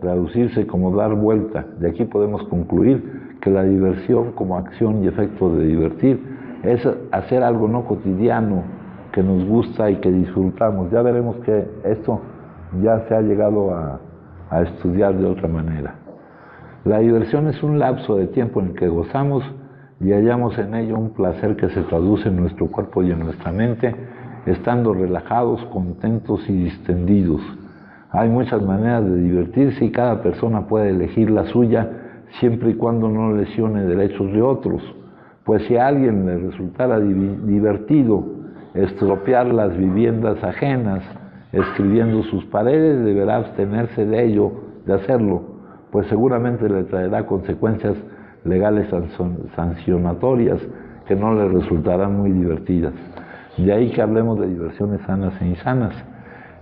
traducirse como dar vuelta. De aquí podemos concluir que la diversión como acción y efecto de divertir es hacer algo no cotidiano que nos gusta y que disfrutamos. Ya veremos que esto ya se ha llegado a estudiar de otra manera. La diversión es un lapso de tiempo en el que gozamos y hallamos en ello un placer que se traduce en nuestro cuerpo y en nuestra mente, estando relajados, contentos y distendidos. Hay muchas maneras de divertirse y cada persona puede elegir la suya siempre y cuando no lesione derechos de otros. Pues si a alguien le resultara divertido estropear las viviendas ajenas, escribiendo sus paredes, deberá abstenerse de ello, de hacerlo, pues seguramente le traerá consecuencias legales sancionatorias que no le resultarán muy divertidas. De ahí que hablemos de diversiones sanas e insanas.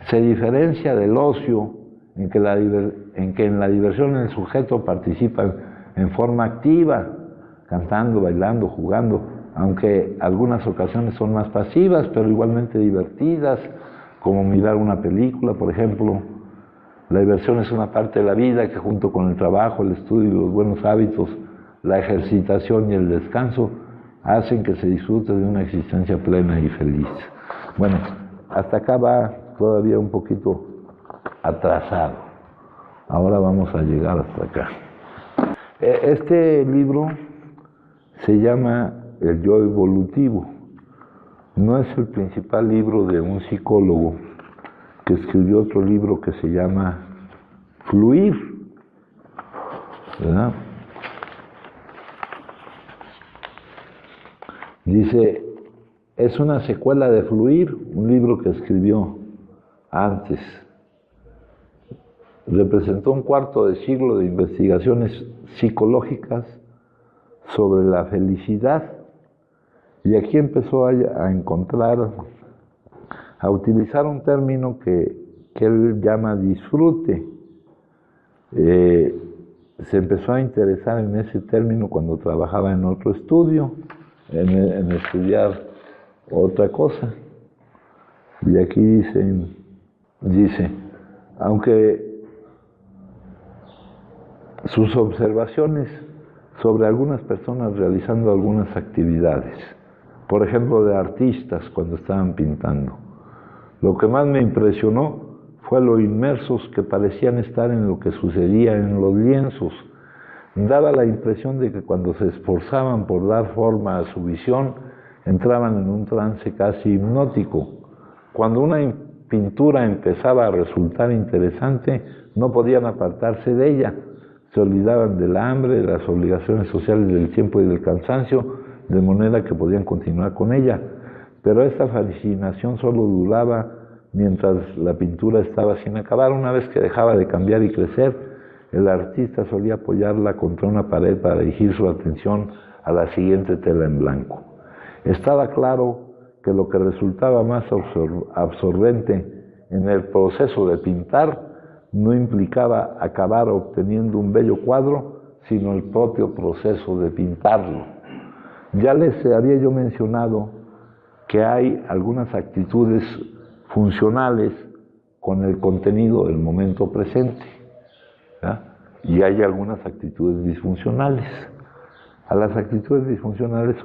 Se diferencia del ocio en que en la diversión el sujeto participa en forma activa, cantando, bailando, jugando, aunque algunas ocasiones son más pasivas, pero igualmente divertidas, como mirar una película, por ejemplo. La diversión es una parte de la vida que junto con el trabajo, el estudio y los buenos hábitos, la ejercitación y el descanso hacen que se disfrute de una existencia plena y feliz. Bueno, hasta acá va todavía un poquito atrasado. Ahora vamos a llegar hasta acá. Este libro se llama El yo evolutivo. No es el principal libro de un psicólogo que escribió otro libro que se llama Fluir, ¿verdad? Dice, es una secuela de Fluir, un libro que escribió antes. Representó un cuarto de siglo de investigaciones psicológicas sobre la felicidad. Y aquí empezó a encontrar, a utilizar un término que él llama disfrute. Se empezó a interesar en ese término cuando trabajaba en otro estudio, en estudiar otra cosa. Y aquí dice, aunque sus observaciones sobre algunas personas realizando algunas actividades, por ejemplo de artistas cuando estaban pintando, lo que más me impresionó fue lo inmersos que parecían estar en lo que sucedía en los lienzos. Daba la impresión de que cuando se esforzaban por dar forma a su visión, entraban en un trance casi hipnótico. Cuando una pintura empezaba a resultar interesante, no podían apartarse de ella. se olvidaban del hambre, de las obligaciones sociales del tiempo y del cansancio, de manera que podían continuar con ella. Pero esta fascinación solo duraba mientras la pintura estaba sin acabar. Una vez que dejaba de cambiar y crecer, el artista solía apoyarla contra una pared para dirigir su atención a la siguiente tela en blanco. Estaba claro que lo que resultaba más absorbente en el proceso de pintar no implicaba acabar obteniendo un bello cuadro, sino el propio proceso de pintarlo. Ya les había yo mencionado que hay algunas actitudes funcionales con el contenido del momento presente, ¿verdad? Y hay algunas actitudes disfuncionales. A las actitudes disfuncionales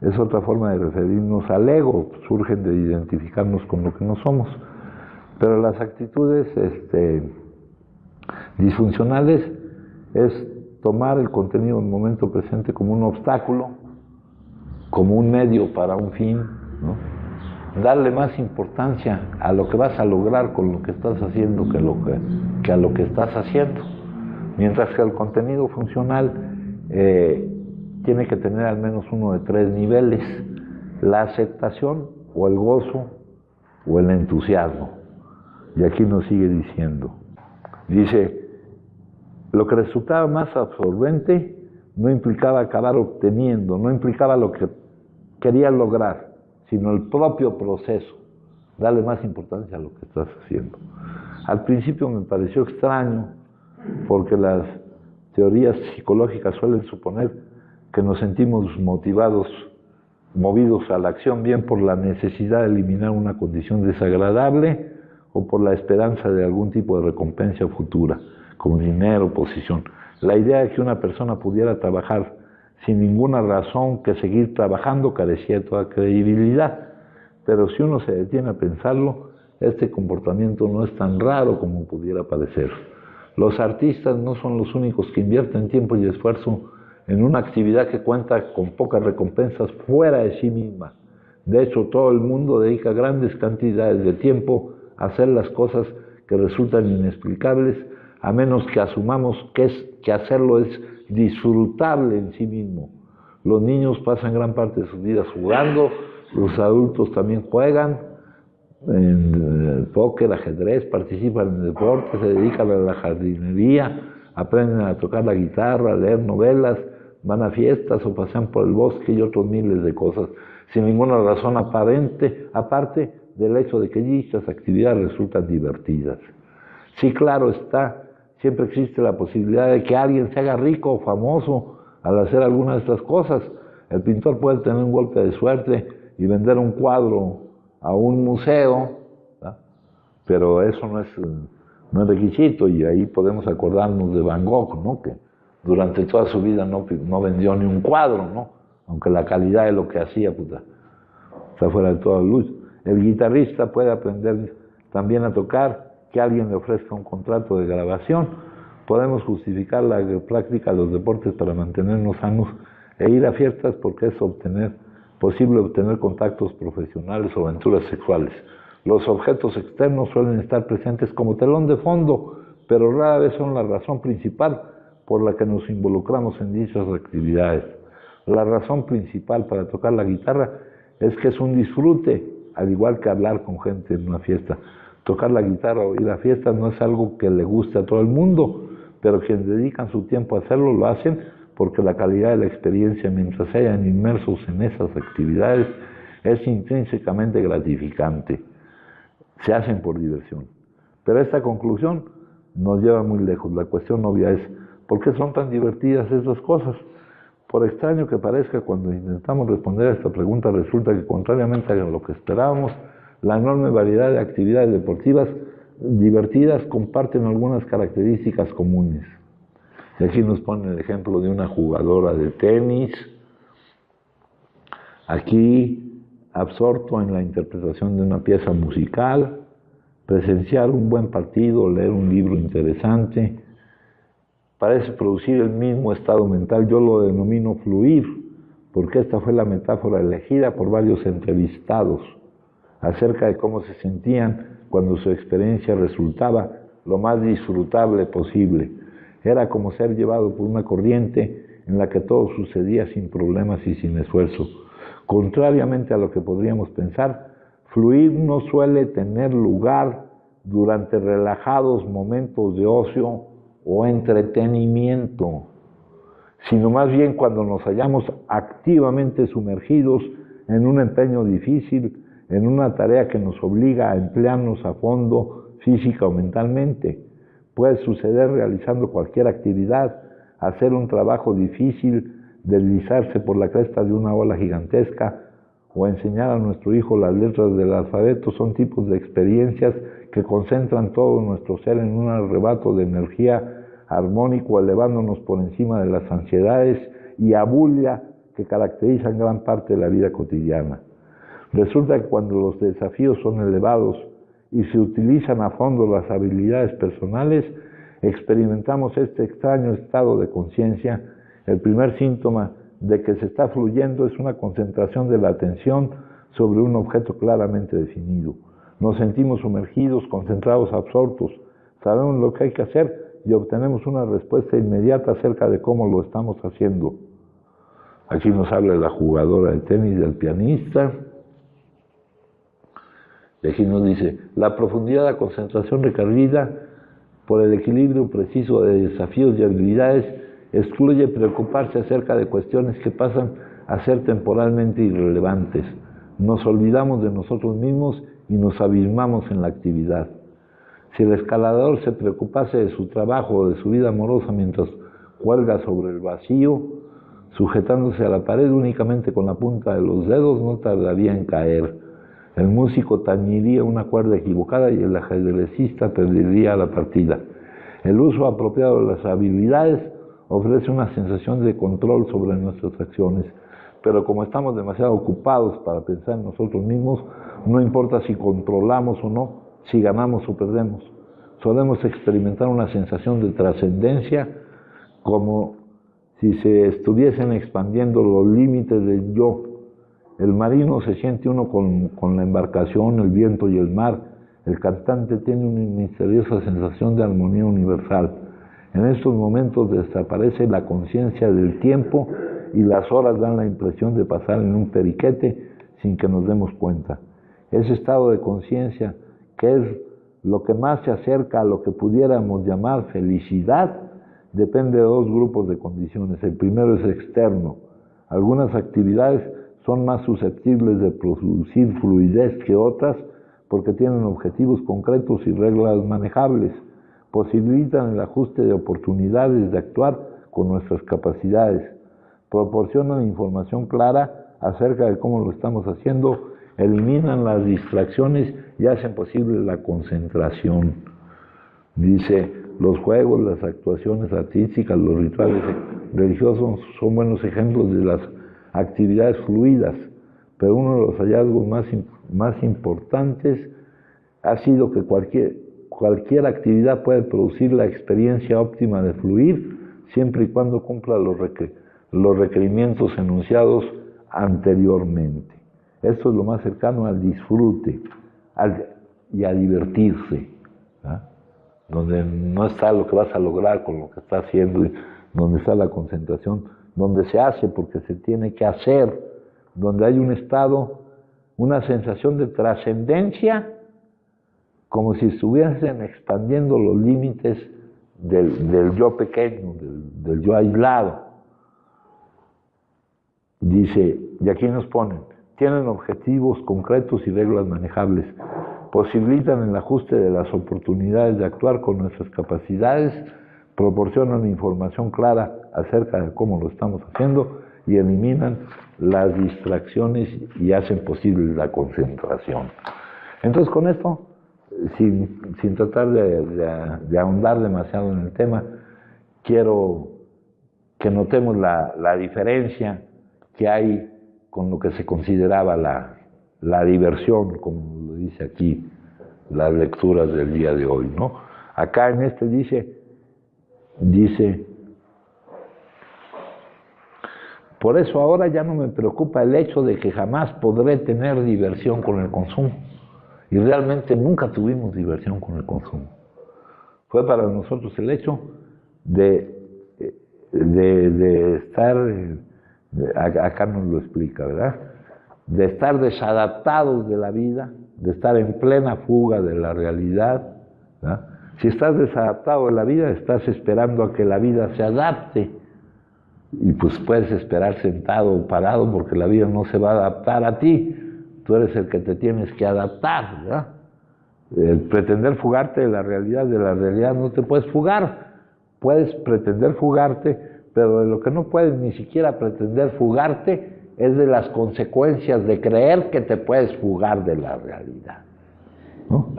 es otra forma de referirnos al ego, surgen de identificarnos con lo que no somos. Pero las actitudes disfuncionales es tomar el contenido del momento presente como un obstáculo, como un medio para un fin, ¿no? Darle más importancia a lo que vas a lograr con lo que estás haciendo que a lo que estás haciendo. Mientras que el contenido funcional tiene que tener al menos uno de 3 niveles: la aceptación, o el gozo, o el entusiasmo. Y aquí nos sigue diciendo, dice, lo que resultaba más absorbente no implicaba acabar obteniendo, no implicaba lo que querías lograr, sino el propio proceso. Dale más importancia a lo que estás haciendo. Al principio me pareció extraño, porque las teorías psicológicas suelen suponer que nos sentimos movidos a la acción, bien por la necesidad de eliminar una condición desagradable o por la esperanza de algún tipo de recompensa futura, como dinero, posición. La idea de que una persona pudiera trabajar sin ninguna razón que seguir trabajando carecía de toda credibilidad. Pero si uno se detiene a pensarlo, este comportamiento no es tan raro como pudiera parecer. Los artistas no son los únicos que invierten tiempo y esfuerzo en una actividad que cuenta con pocas recompensas fuera de sí misma. De hecho, todo el mundo dedica grandes cantidades de tiempo a hacer las cosas que resultan inexplicables, a menos que asumamos que hacerlo es disfrutable en sí mismo. Los niños pasan gran parte de sus vidas jugando, los adultos también juegan en póker, ajedrez, participan en deportes, se dedican a la jardinería, aprenden a tocar la guitarra, a leer novelas, van a fiestas o pasean por el bosque y otros miles de cosas, sin ninguna razón aparente, aparte del hecho de que dichas actividades resultan divertidas. Sí, claro está, siempre existe la posibilidad de que alguien se haga rico o famoso al hacer alguna de estas cosas. El pintor puede tener un golpe de suerte y vender un cuadro a un museo, ¿verdad? Pero eso no es requisito, y ahí podemos acordarnos de Van Gogh, ¿no? Que durante toda su vida no vendió ni un cuadro, ¿no? Aunque la calidad de lo que hacía, está fuera de toda luz. El guitarrista puede aprender también a tocar, que alguien le ofrezca un contrato de grabación. Podemos justificar la práctica de los deportes para mantenernos sanos e ir a fiestas porque es posible obtener contactos profesionales o aventuras sexuales. Los objetos externos suelen estar presentes como telón de fondo, pero rara vez son la razón principal por la que nos involucramos en dichas actividades. La razón principal para tocar la guitarra es que es un disfrute, al igual que hablar con gente en una fiesta. Tocar la guitarra o ir a fiestas no es algo que le guste a todo el mundo, pero quienes dedican su tiempo a hacerlo lo hacen porque la calidad de la experiencia mientras se hayan inmersos en esas actividades es intrínsecamente gratificante. Se hacen por diversión. Pero esta conclusión nos lleva muy lejos. La cuestión obvia es, ¿por qué son tan divertidas estas cosas? Por extraño que parezca, cuando intentamos responder a esta pregunta, resulta que, contrariamente a lo que esperábamos, la enorme variedad de actividades deportivas divertidas comparten algunas características comunes. Y aquí nos pone el ejemplo de una jugadora de tenis, aquí absorto en la interpretación de una pieza musical, presenciar un buen partido, leer un libro interesante, parece producir el mismo estado mental. Yo lo denomino fluir, porque esta fue la metáfora elegida por varios entrevistados acerca de cómo se sentían cuando su experiencia resultaba lo más disfrutable posible. Era como ser llevado por una corriente en la que todo sucedía sin problemas y sin esfuerzo. Contrariamente a lo que podríamos pensar, fluir no suele tener lugar durante relajados momentos de ocio o entretenimiento, sino más bien cuando nos hallamos activamente sumergidos en un empeño difícil, en una tarea que nos obliga a emplearnos a fondo física o mentalmente. Puede suceder realizando cualquier actividad, hacer un trabajo difícil, deslizarse por la cresta de una ola gigantesca o enseñar a nuestro hijo las letras del alfabeto. Son tipos de experiencias que concentran todo nuestro ser en un arrebato de energía armónico, elevándonos por encima de las ansiedades y abulia que caracterizan gran parte de la vida cotidiana. Resulta que cuando los desafíos son elevados y se utilizan a fondo las habilidades personales, experimentamos este extraño estado de conciencia. El primer síntoma de que se está fluyendo es una concentración de la atención sobre un objeto claramente definido. Nos sentimos sumergidos, concentrados, absortos. Sabemos lo que hay que hacer y obtenemos una respuesta inmediata acerca de cómo lo estamos haciendo. Aquí nos habla de la jugadora de tenis, del pianista. Y aquí nos dice, la profundidad de la concentración requerida por el equilibrio preciso de desafíos y habilidades excluye preocuparse acerca de cuestiones que pasan a ser temporalmente irrelevantes. Nos olvidamos de nosotros mismos y nos abismamos en la actividad. Si el escalador se preocupase de su trabajo o de su vida amorosa mientras cuelga sobre el vacío, sujetándose a la pared únicamente con la punta de los dedos, no tardaría en caer. El músico tañiría una cuerda equivocada y el ajedrecista perdería la partida. El uso apropiado de las habilidades ofrece una sensación de control sobre nuestras acciones, pero como estamos demasiado ocupados para pensar en nosotros mismos, no importa si controlamos o no, si ganamos o perdemos. Solemos experimentar una sensación de trascendencia, como si se estuviesen expandiendo los límites del yo. El marino se siente uno con la embarcación, el viento y el mar. El cantante tiene una misteriosa sensación de armonía universal. En estos momentos desaparece la conciencia del tiempo y las horas dan la impresión de pasar en un periquete sin que nos demos cuenta. Ese estado de conciencia, que es lo que más se acerca a lo que pudiéramos llamar felicidad, depende de dos grupos de condiciones. El primero es externo. Algunas actividades son más susceptibles de producir fluidez que otras porque tienen objetivos concretos y reglas manejables. Posibilitan el ajuste de oportunidades de actuar con nuestras capacidades. Proporcionan información clara acerca de cómo lo estamos haciendo, eliminan las distracciones y hacen posible la concentración. Dice, los juegos, las actuaciones artísticas, los rituales religiosos son buenos ejemplos de las actividades fluidas, pero uno de los hallazgos más importantes ha sido que cualquier actividad puede producir la experiencia óptima de fluir, siempre y cuando cumpla los requerimientos enunciados anteriormente. Esto es lo más cercano al disfrute y a divertirse, ¿verdad? Donde no está lo que vas a lograr con lo que estás haciendo, donde está la concentración, donde se hace porque se tiene que hacer, donde hay un estado, una sensación de trascendencia, como si estuviesen expandiendo los límites del yo pequeño, del yo aislado. Dice, y aquí nos ponen, tienen objetivos concretos y reglas manejables, posibilitan el ajuste de las oportunidades de actuar con nuestras capacidades, proporcionan información clara acerca de cómo lo estamos haciendo y eliminan las distracciones y hacen posible la concentración. Entonces, con esto, sin tratar de ahondar demasiado en el tema, quiero que notemos la diferencia que hay con lo que se consideraba la diversión, como lo dice aquí las lecturas del día de hoy, ¿no? Acá en este dice, por eso ahora ya no me preocupa el hecho de que jamás podré tener diversión con el consumo. Y realmente nunca tuvimos diversión con el consumo. Fue para nosotros el hecho de estar, acá nos lo explica, ¿verdad? De estar desadaptados de la vida, de estar en plena fuga de la realidad, ¿verdad? Si estás desadaptado de la vida, estás esperando a que la vida se adapte. Y pues puedes esperar sentado o parado porque la vida no se va a adaptar a ti. Tú eres el que te tienes que adaptar, ¿verdad? El pretender fugarte de la realidad no te puedes fugar. Puedes pretender fugarte, pero de lo que no puedes ni siquiera pretender fugarte es de las consecuencias de creer que te puedes fugar de la realidad, ¿no?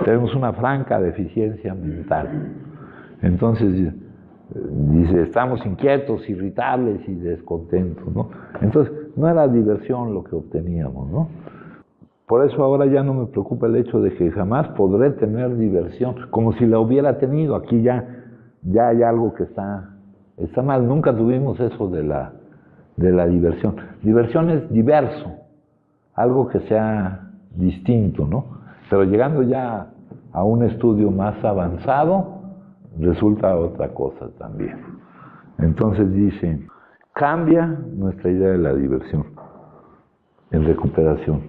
Tenemos una franca deficiencia mental. Entonces, dice, estamos inquietos, irritables y descontentos, ¿no? Entonces, no era diversión lo que obteníamos, ¿no? Por eso ahora ya no me preocupa el hecho de que jamás podré tener diversión, como si la hubiera tenido. Aquí ya hay algo que está mal. Nunca tuvimos eso de la diversión. Diversión es diverso, algo que sea distinto, ¿no? Pero llegando ya a un estudio más avanzado, resulta otra cosa también. Entonces dice, cambia nuestra idea de la diversión en recuperación.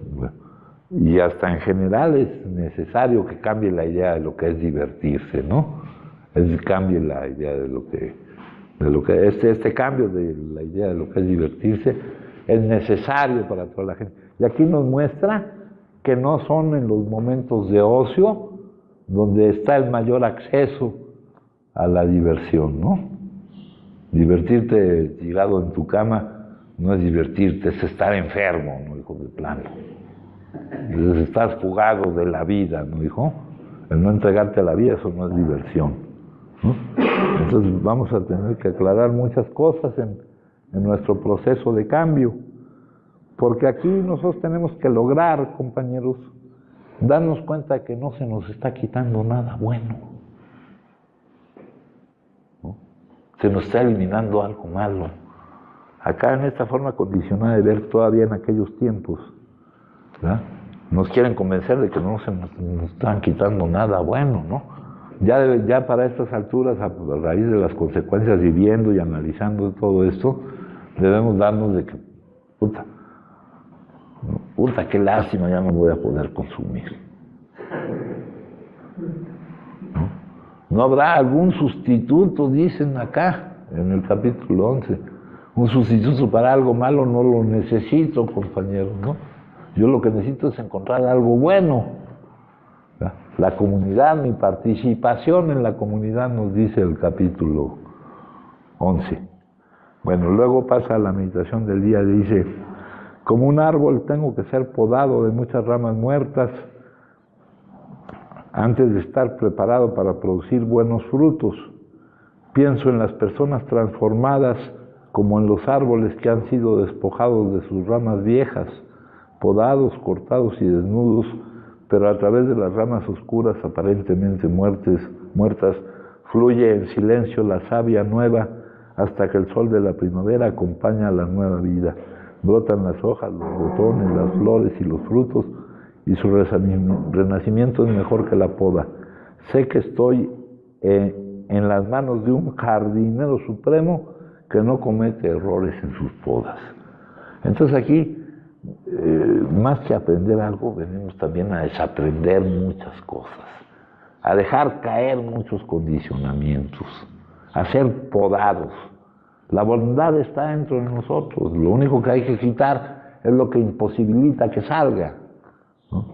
Y hasta en general es necesario que cambie la idea de lo que es divertirse, ¿no? Cambie la idea de lo que este cambio de la idea de lo que es divertirse es necesario para toda la gente. Y aquí nos muestra que no son en los momentos de ocio donde está el mayor acceso a la diversión, ¿no? Divertirte tirado en tu cama no es divertirte, es estar enfermo, ¿no, hijo de plano? Es estar fugado de la vida, ¿no, hijo? El no entregarte a la vida, eso no es diversión, ¿no? Entonces vamos a tener que aclarar muchas cosas en nuestro proceso de cambio, porque aquí nosotros tenemos que lograr, compañeros, darnos cuenta de que no se nos está quitando nada bueno, ¿no? Se nos está eliminando algo malo. Acá en esta forma condicionada de ver todavía en aquellos tiempos, ¿verdad? Nos quieren convencer de que no se nos están quitando nada bueno, ¿no? Ya para estas alturas, a raíz de las consecuencias, viviendo y analizando todo esto, debemos darnos de que, puta, qué lástima, ya no voy a poder consumir. ¿No habrá algún sustituto, dicen acá, en el capítulo 11? Un sustituto para algo malo no lo necesito, compañeros, ¿no? Yo lo que necesito es encontrar algo bueno. La comunidad, mi participación en la comunidad, nos dice el capítulo 11. Bueno, luego pasa a la meditación del día, dice, como un árbol tengo que ser podado de muchas ramas muertas antes de estar preparado para producir buenos frutos. Pienso en las personas transformadas como en los árboles que han sido despojados de sus ramas viejas, podados, cortados y desnudos, pero a través de las ramas oscuras aparentemente muertas, fluye en silencio la savia nueva hasta que el sol de la primavera acompaña a la nueva vida. Brotan las hojas, los botones, las flores y los frutos, y su renacimiento es mejor que la poda. Sé que estoy en las manos de un jardinero supremo que no comete errores en sus podas. Entonces aquí, más que aprender algo, venimos también a desaprender muchas cosas, a dejar caer muchos condicionamientos, a ser podados. La bondad está dentro de nosotros, lo único que hay que quitar es lo que imposibilita que salga, ¿no?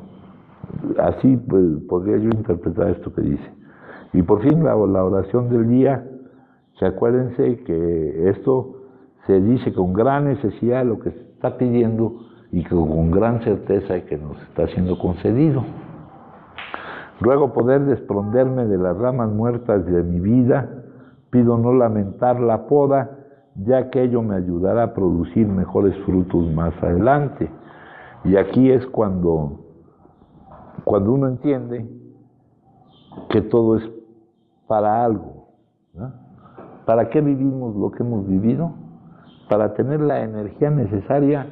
Así pues, podría yo interpretar esto que dice. Y por fin la oración del día, que acuérdense que esto se dice con gran necesidad de lo que se está pidiendo y que con gran certeza de que nos está siendo concedido. Ruego poder desprenderme de las ramas muertas de mi vida, pido no lamentar la poda, ya que ello me ayudará a producir mejores frutos más adelante. Y aquí es cuando uno entiende que todo es para algo, ¿no? ¿Para qué vivimos lo que hemos vivido? Para tener la energía necesaria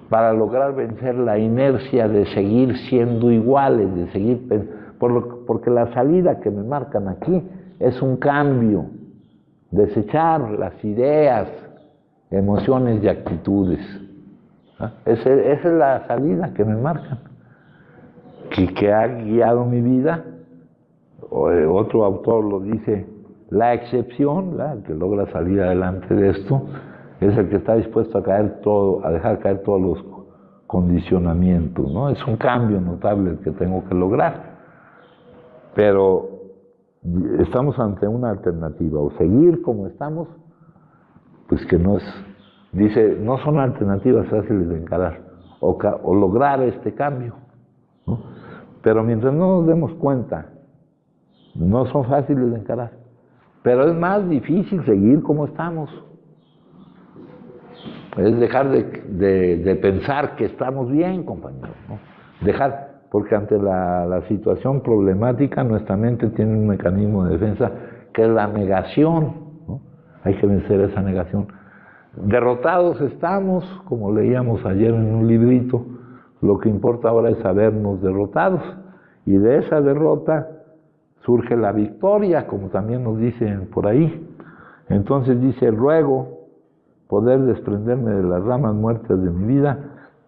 para lograr vencer la inercia de seguir siendo iguales, de seguir, porque la salida que me marcan aquí es un cambio, desechar las ideas, emociones y actitudes. Esa es la salida que me marcan, que ha guiado mi vida. Otro autor lo dice, la excepción, el que logra salir adelante de esto, es el que está dispuesto a dejar caer todos los condicionamientos, ¿no? Es un cambio notable el que tengo que lograr. Pero estamos ante una alternativa, o seguir como estamos, pues que no es, dice, no son alternativas fáciles de encarar, o lograr este cambio, ¿no? Pero mientras no nos demos cuenta, no son fáciles de encarar, pero es más difícil seguir como estamos. Es dejar de pensar que estamos bien, compañeros, ¿no? Dejar, porque ante la situación problemática nuestra mente tiene un mecanismo de defensa que es la negación, ¿no? Hay que vencer esa negación. Derrotados estamos, como leíamos ayer en un librito, lo que importa ahora es sabernos derrotados, y de esa derrota surge la victoria, como también nos dicen por ahí. Entonces dice, ruego poder desprenderme de las ramas muertas de mi vida,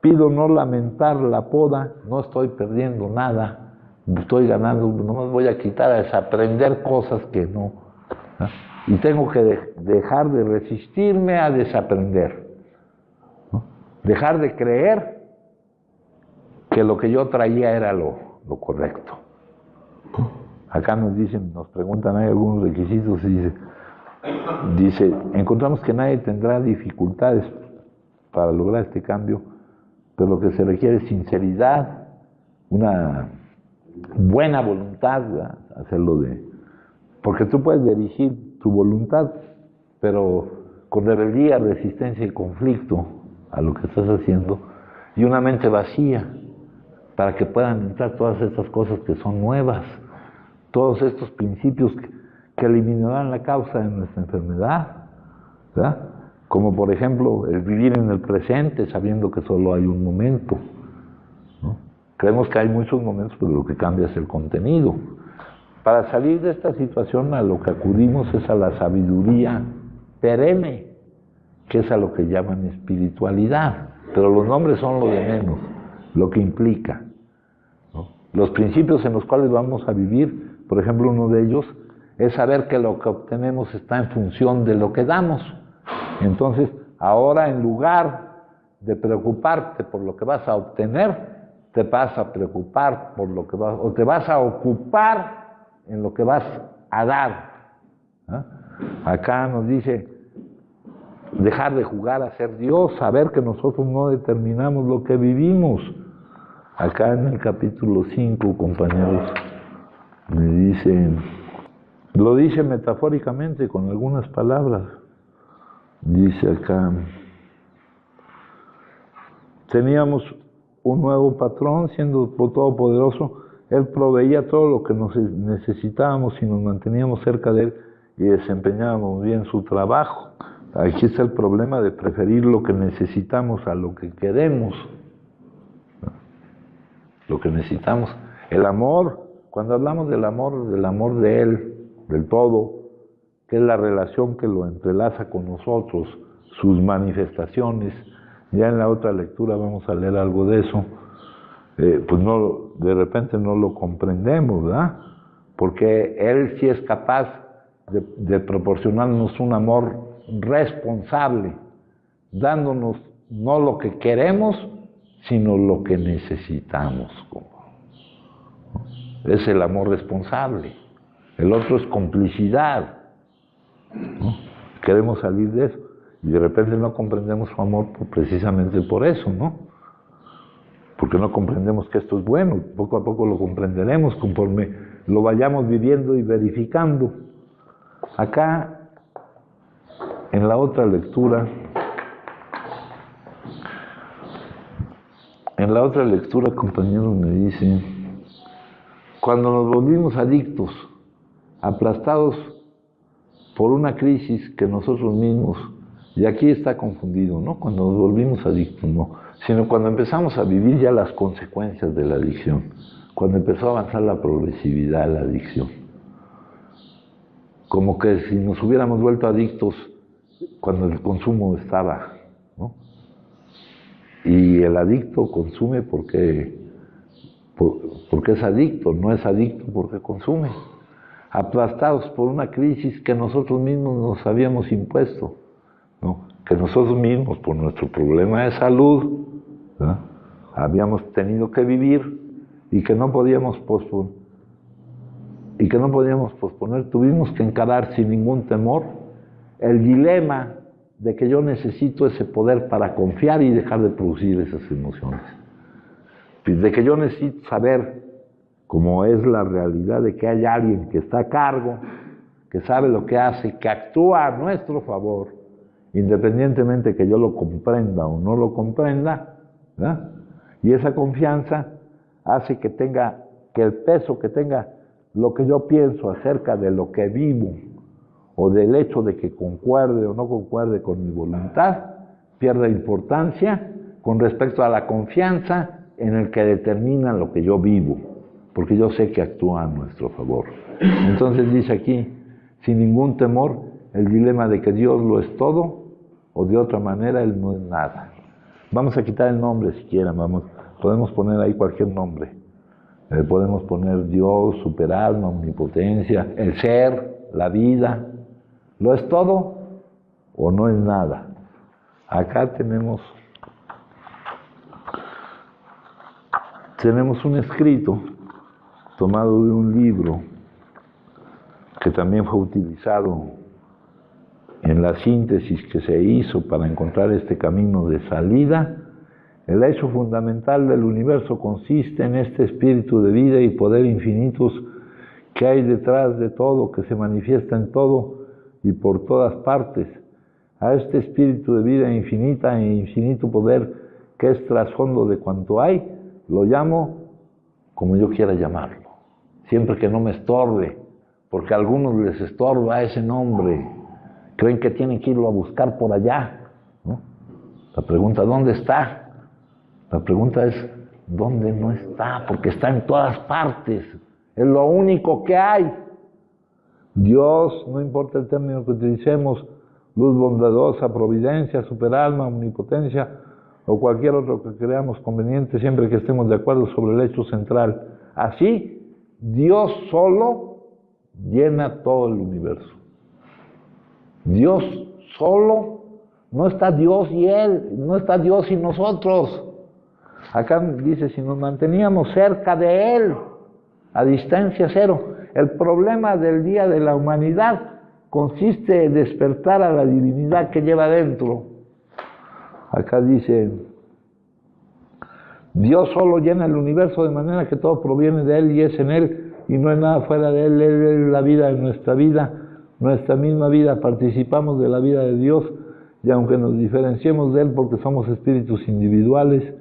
pido no lamentar la poda, no estoy perdiendo nada, estoy ganando, nomás voy a quitar, a desaprender cosas que no, ¿no? Y tengo que dejar de resistirme a desaprender, ¿no? Dejar de creer que lo que yo traía era lo correcto. Acá nos dicen, nos preguntan, hay algunos requisitos, y dice, encontramos que nadie tendrá dificultades para lograr este cambio, pero lo que se requiere es sinceridad, una buena voluntad, hacerlo porque tú puedes dirigir tu voluntad, pero con rebeldía, resistencia y conflicto a lo que estás haciendo, y una mente vacía, para que puedan entrar todas estas cosas que son nuevas, todos estos principios que eliminarán la causa de nuestra enfermedad, ¿verdad? Como por ejemplo el vivir en el presente sabiendo que solo hay un momento, ¿no? Creemos que hay muchos momentos, pero lo que cambia es el contenido. Para salir de esta situación a lo que acudimos es a la sabiduría perenne, que es a lo que llaman espiritualidad, pero los nombres son lo de menos, lo que implica, ¿no? Los principios en los cuales vamos a vivir, por ejemplo, uno de ellos es saber que lo que obtenemos está en función de lo que damos. Entonces, ahora en lugar de preocuparte por lo que vas a obtener, te vas a preocupar por lo que o te vas a ocupar en lo que vas a dar, ¿eh? Acá nos dice, dejar de jugar a ser Dios, saber que nosotros no determinamos lo que vivimos. Acá en el capítulo 5, compañeros, me dice, lo dice metafóricamente con algunas palabras. Dice acá, teníamos un nuevo patrón, siendo todopoderoso, él proveía todo lo que necesitábamos y nos manteníamos cerca de él y desempeñábamos bien su trabajo. Aquí está el problema de preferir lo que necesitamos a lo que queremos. Lo que necesitamos. El amor, cuando hablamos del amor de él, del todo, que es la relación que lo entrelaza con nosotros, sus manifestaciones. Ya en la otra lectura vamos a leer algo de eso. Pues no, de repente no lo comprendemos, ¿verdad? Porque él sí es capaz de proporcionarnos un amor responsable, dándonos no lo que queremos, sino lo que necesitamos. Es el amor responsable. El otro es complicidad, ¿no? Queremos salir de eso y de repente no comprendemos su amor precisamente por eso, ¿no? Porque no comprendemos que esto es bueno. Poco a poco lo comprenderemos conforme lo vayamos viviendo y verificando. Acá, en la otra lectura, compañeros, me dice, cuando nos volvimos adictos, aplastados por una crisis que nosotros mismos, y aquí está confundido, ¿no? Cuando nos volvimos adictos, no, sino cuando empezamos a vivir ya las consecuencias de la adicción, cuando empezó a avanzar la progresividad de la adicción. como que si nos hubiéramos vuelto adictos cuando el consumo estaba, ¿no? Y el adicto consume porque es adicto, no es adicto porque consume. Aplastados por una crisis que nosotros mismos nos habíamos impuesto, ¿no? Que nosotros mismos, por nuestro problema de salud, ¿no?, habíamos tenido que vivir y que no podíamos posponer. Tuvimos que encarar sin ningún temor el dilema de que yo necesito ese poder para confiar y dejar de producir esas emociones. De que yo necesito saber cómo es la realidad de que hay alguien que está a cargo, que sabe lo que hace, que actúa a nuestro favor, independientemente que yo lo comprenda o no lo comprenda, ¿verdad? Y esa confianza hace que el peso que tenga lo que yo pienso acerca de lo que vivo, o del hecho de que concuerde o no concuerde con mi voluntad, pierda importancia con respecto a la confianza en el que determina lo que yo vivo, porque yo sé que actúa a nuestro favor. Entonces dice aquí, sin ningún temor, el dilema de que Dios lo es todo, o de otra manera Él no es nada. Vamos a quitar el nombre si quieren, podemos poner ahí cualquier nombre. Podemos poner Dios, superalma, omnipotencia, el ser, la vida. ¿Lo es todo o no es nada? Acá tenemos un escrito tomado de un libro que también fue utilizado en la síntesis que se hizo para encontrar este camino de salida. El hecho fundamental del universo consiste en este espíritu de vida y poder infinitos que hay detrás de todo, que se manifiesta en todo y por todas partes. A este espíritu de vida infinita e infinito poder que es trasfondo de cuanto hay, lo llamo como yo quiera llamarlo, siempre que no me estorbe, porque a algunos les estorba ese nombre, creen que tienen que irlo a buscar por allá, ¿no? La pregunta, ¿dónde está? La pregunta es, ¿dónde no está? Porque está en todas partes, es lo único que hay. Dios, no importa el término que utilicemos, luz bondadosa, providencia, superalma, omnipotencia, o cualquier otro que creamos conveniente, siempre que estemos de acuerdo sobre el hecho central. Así, Dios solo llena todo el universo. Dios solo, no está Dios y Él, no está Dios y nosotros. Acá dice, si nos manteníamos cerca de Él, a distancia cero. El problema del día de la humanidad consiste en despertar a la divinidad que lleva dentro. Acá dice, Dios solo llena el universo de manera que todo proviene de Él y es en Él y no hay nada fuera de Él. Él es la vida de nuestra vida, nuestra misma vida. Participamos de la vida de Dios y aunque nos diferenciemos de Él porque somos espíritus individuales,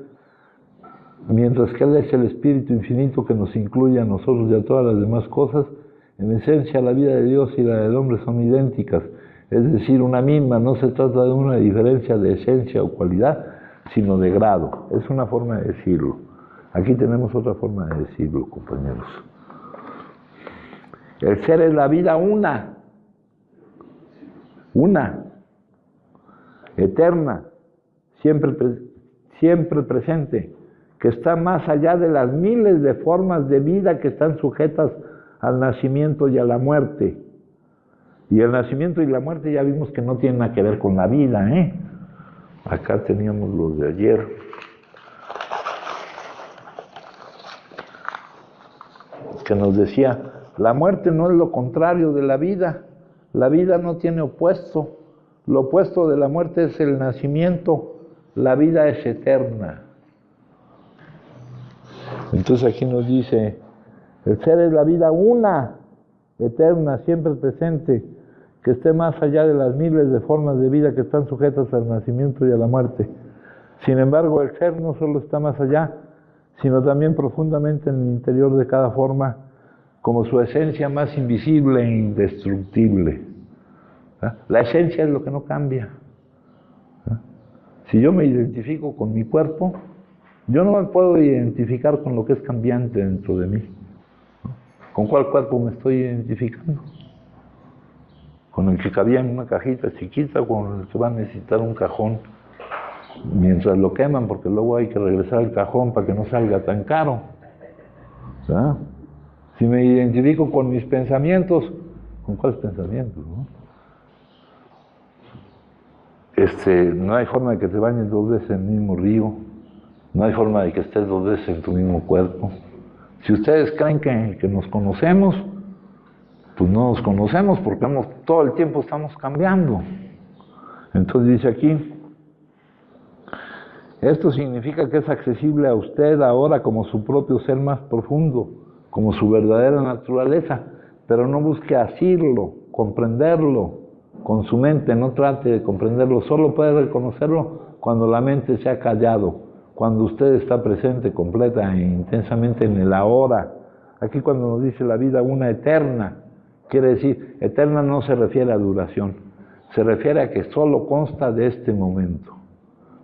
mientras que Él es el espíritu infinito que nos incluye a nosotros y a todas las demás cosas, en esencia la vida de Dios y la del hombre son idénticas, es decir, una misma. No se trata de una diferencia de esencia o cualidad, sino de grado. Es una forma de decirlo. Aquí tenemos otra forma de decirlo, compañeros. El ser es la vida una, eterna, siempre presente, que está más allá de las miles de formas de vida que están sujetas al nacimiento y a la muerte. Y el nacimiento y la muerte ya vimos que no tienen nada que ver con la vida, ¿eh? Acá teníamos los de ayer. Que nos decía, la muerte no es lo contrario de la vida. La vida no tiene opuesto. Lo opuesto de la muerte es el nacimiento. La vida es eterna. Entonces aquí nos dice, el ser es la vida una, eterna, siempre presente, que esté más allá de las miles de formas de vida que están sujetas al nacimiento y a la muerte. Sin embargo, el ser no solo está más allá, sino también profundamente en el interior de cada forma, como su esencia más invisible e indestructible. La esencia es lo que no cambia. Si yo me identifico con mi cuerpo, yo no me puedo identificar con lo que es cambiante dentro de mí. ¿Con cuál cuerpo me estoy identificando? con el que cabía en una cajita chiquita, con el que va a necesitar un cajón mientras lo queman, porque luego hay que regresar al cajón para que no salga tan caro, ¿verdad? Si me identifico con mis pensamientos, ¿con cuáles pensamientos, no? No hay forma de que te bañes 2 veces en el mismo río, no hay forma de que estés 2 veces en tu mismo cuerpo. Si ustedes creen que nos conocemos, pues no nos conocemos porque todo el tiempo estamos cambiando. Entonces dice aquí, esto significa que es accesible a usted ahora como su propio ser más profundo, como su verdadera naturaleza, pero no busque asirlo, comprenderlo con su mente, no trate de comprenderlo, solo puede reconocerlo cuando la mente se ha callado, cuando usted está presente completa e intensamente en el ahora. Aquí cuando nos dice la vida una eterna, quiere decir, eterna no se refiere a duración, se refiere a que solo consta de este momento.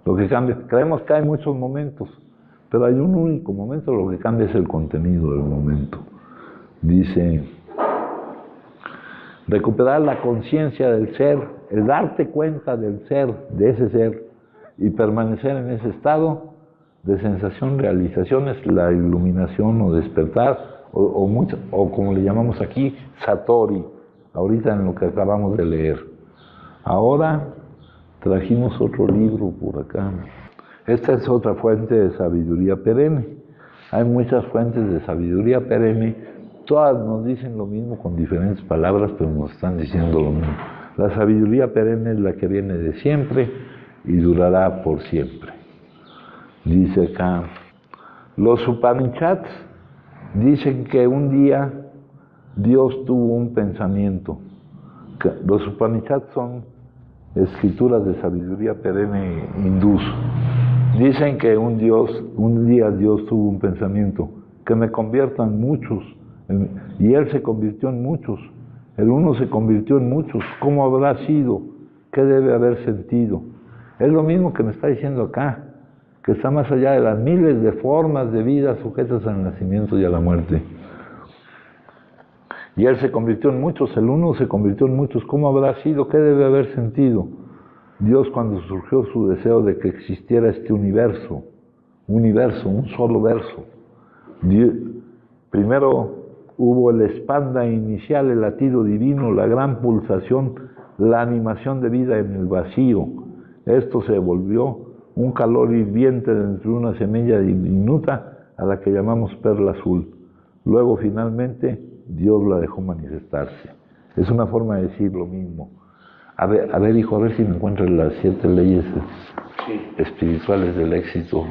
Lo que cambia, creemos que hay muchos momentos, pero hay un único momento, lo que cambia es el contenido del momento. Dice, recuperar la conciencia del ser, el darte cuenta del ser, de ese ser, y permanecer en ese estado de sensación, realización, es la iluminación o despertar, o como le llamamos aquí, satori, ahorita en lo que acabamos de leer. Ahora trajimos otro libro por acá. Esta es otra fuente de sabiduría perenne. Hay muchas fuentes de sabiduría perenne, todas nos dicen lo mismo con diferentes palabras, pero nos están diciendo lo mismo. La sabiduría perenne es la que viene de siempre y durará por siempre. Dice acá, los Upanishads dicen que un día Dios tuvo un pensamiento. Los Upanishads son escrituras de sabiduría perenne hindús. Dicen que un día Dios tuvo un pensamiento, que me convierta en muchos, y Él se convirtió en muchos. El uno se convirtió en muchos. ¿Cómo habrá sido? ¿Qué debe haber sentido? Es lo mismo que me está diciendo acá, que está más allá de las miles de formas de vida sujetas al nacimiento y a la muerte. Y Él se convirtió en muchos, el uno se convirtió en muchos. ¿Cómo habrá sido? ¿Qué debe haber sentido? Dios, cuando surgió su deseo de que existiera este universo, un solo verso. Primero hubo el expanda inicial, el latido divino, la gran pulsación, la animación de vida en el vacío. Esto se volvió un calor hirviente dentro de una semilla diminuta a la que llamamos perla azul. Luego, finalmente, Dios la dejó manifestarse. Es una forma de decir lo mismo. A ver, hijo, a ver si me encuentro las 7 leyes espirituales del éxito.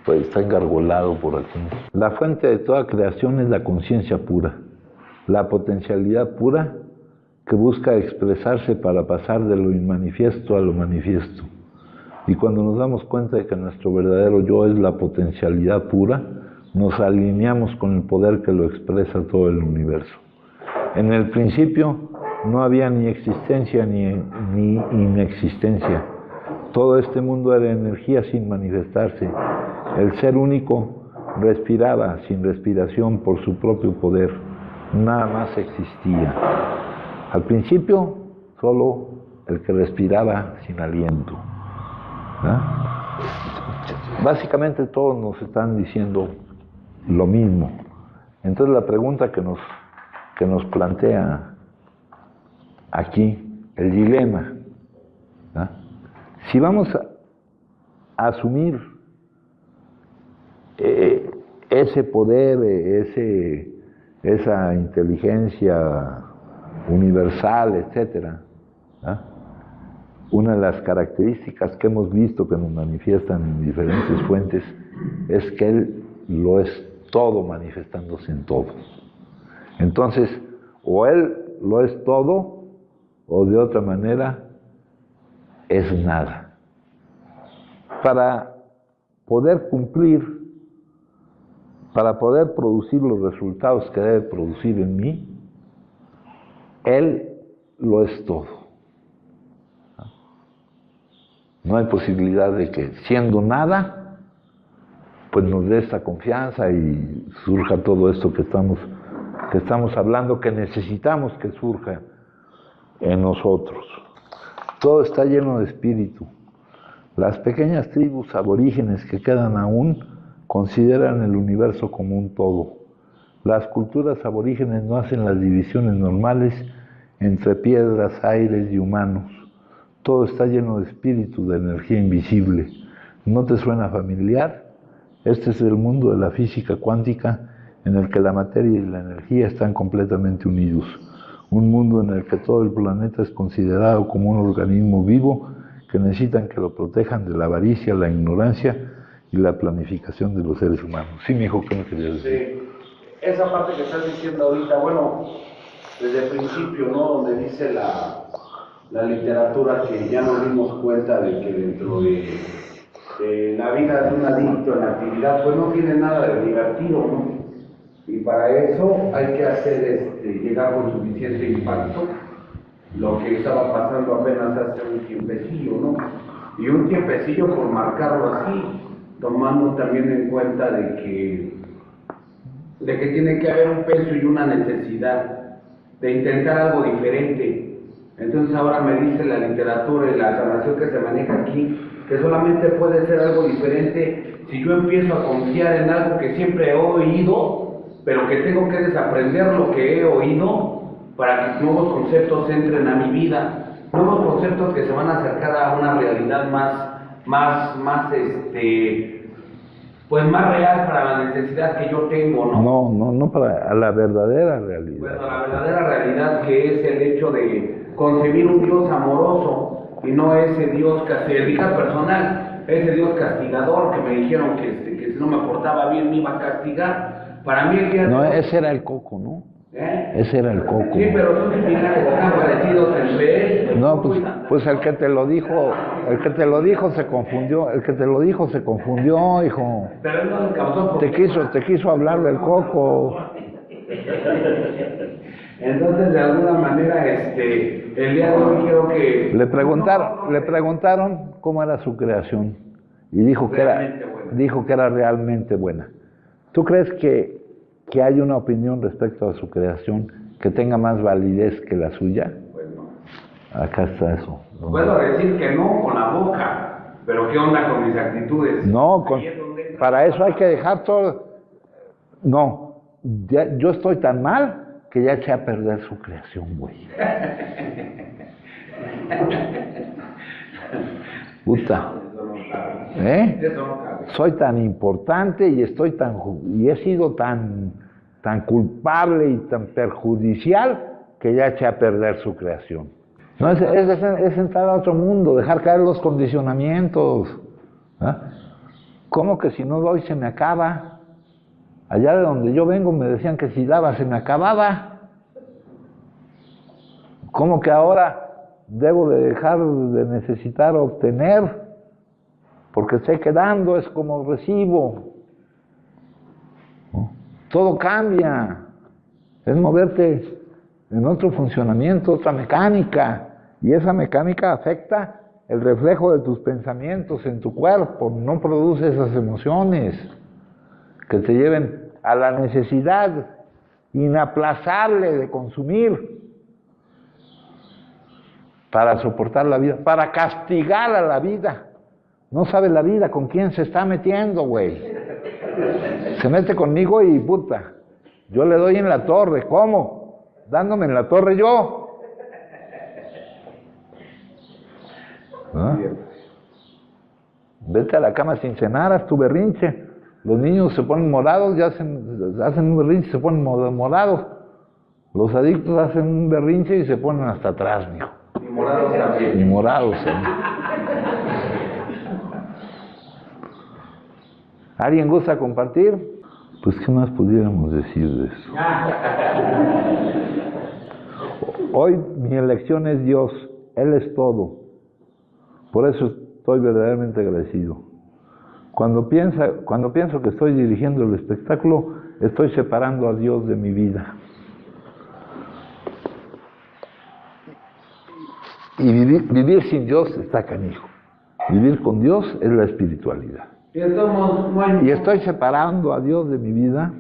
Pues está engargolado por aquí. La fuente de toda creación es la conciencia pura, la potencialidad pura que busca expresarse para pasar de lo inmanifiesto a lo manifiesto. Y cuando nos damos cuenta de que nuestro verdadero yo es la potencialidad pura, nos alineamos con el poder que lo expresa todo el universo. En el principio no había ni existencia ni inexistencia. Todo este mundo era energía sin manifestarse. El ser único respiraba sin respiración por su propio poder. Nada más existía. Al principio, solo el que respiraba sin aliento. ¿Ah? Básicamente todos nos están diciendo lo mismo. Entonces la pregunta que nos plantea aquí, el dilema, ¿ah? Si vamos a asumir ese poder, esa inteligencia universal, etcétera, ¿ah? Una de las características que hemos visto que nos manifiestan en diferentes fuentes es que Él lo es todo manifestándose en todo. Entonces, o Él lo es todo, o de otra manera, es nada. Para poder cumplir, para poder producir los resultados que debe producir en mí, Él lo es todo. No hay posibilidad de que, siendo nada, pues nos dé esta confianza y surja todo esto que estamos hablando, que necesitamos que surja. en nosotros. Todo está lleno de espíritu. Las pequeñas tribus aborígenes que quedan aún consideran el universo como un todo. Las culturas aborígenes no hacen las divisiones normales entre piedras, aires y humanos. Todo está lleno de espíritu, de energía invisible. ¿No te suena familiar? Este es el mundo de la física cuántica en el que la materia y la energía están completamente unidos. Un mundo en el que todo el planeta es considerado como un organismo vivo que necesitan que lo protejan de la avaricia, la ignorancia y la planificación de los seres humanos. Sí, mi hijo, ¿qué me querías decir? Sí, esa parte que estás diciendo ahorita, bueno, desde el principio, ¿no? Donde dice la literatura que ya nos dimos cuenta de que dentro de la vida de un adicto en la actividad, pues no tiene nada de divertido, ¿no? Y para eso hay que hacer llegar con suficiente impacto lo que estaba pasando apenas hace un tiempecillo, ¿no? Y un tiempecillo por marcarlo así, tomando también en cuenta de que tiene que haber un peso y una necesidad de intentar algo diferente. Entonces ahora me dice la literatura y la sanación que se maneja aquí, que solamente puede ser algo diferente si yo empiezo a confiar en algo que siempre he oído, pero que tengo que desaprender lo que he oído para que nuevos conceptos entren a mi vida, nuevos conceptos que se van a acercar a una realidad pues más real para la necesidad que yo tengo, ¿no? No para la verdadera realidad. Bueno, la verdadera realidad, que es el hecho de concebir un Dios amoroso y no ese Dios castigador personal, ese Dios castigador que me dijeron que si no me portaba bien me iba a castigar. Para mí el día no, ese era el coco, ¿no? Ese era el coco. Sí, pero son similares, están parecidos entre él. No, pues el que te lo dijo se confundió, hijo. Pero él no le causó te quiso hablar del coco. Entonces, de alguna manera, el día de hoy quiero que... Le preguntaron cómo era su creación y dijo que era realmente buena. ¿Tú crees que hay una opinión respecto a su creación que tenga más validez que la suya? Pues no. Acá está eso. Puedo decir que no con la boca, pero ¿qué onda con mis actitudes? No, para eso hay que dejar todo. No, yo estoy tan mal que ya eché a perder su creación, güey. Puta. Soy tan importante y he sido tan culpable y tan perjudicial que ya eché a perder su creación. No, es entrar a otro mundo, dejar caer los condicionamientos. ¿Cómo que si no doy se me acaba? Allá de donde yo vengo me decían que si daba se me acababa. ¿Cómo que ahora debo de dejar de necesitar obtener? Porque sé que dando es como recibo. Todo cambia. Es moverte en otro funcionamiento, otra mecánica. Y esa mecánica afecta el reflejo de tus pensamientos en tu cuerpo. No produce esas emociones que te lleven a la necesidad inaplazable de consumir para soportar la vida, para castigar a la vida. No sabe la vida con quién se está metiendo, güey. Se mete conmigo y puta, yo le doy en la torre. ¿Cómo? Dándome en la torre yo. ¿Ah? Vete a la cama sin cenar, haz tu berrinche. Los niños se ponen morados y hacen un berrinche y se ponen morados. Los adictos hacen un berrinche y se ponen hasta atrás, mijo. Y morados también. Y morados, ¿Alguien gusta compartir? Pues, ¿qué más pudiéramos decir de eso? Hoy mi elección es Dios. Él es todo. Por eso estoy verdaderamente agradecido. Cuando pienso que estoy dirigiendo el espectáculo, estoy separando a Dios de mi vida. Y vivir sin Dios está canijo. Vivir con Dios es la espiritualidad. Y estoy separando a Dios de mi vida.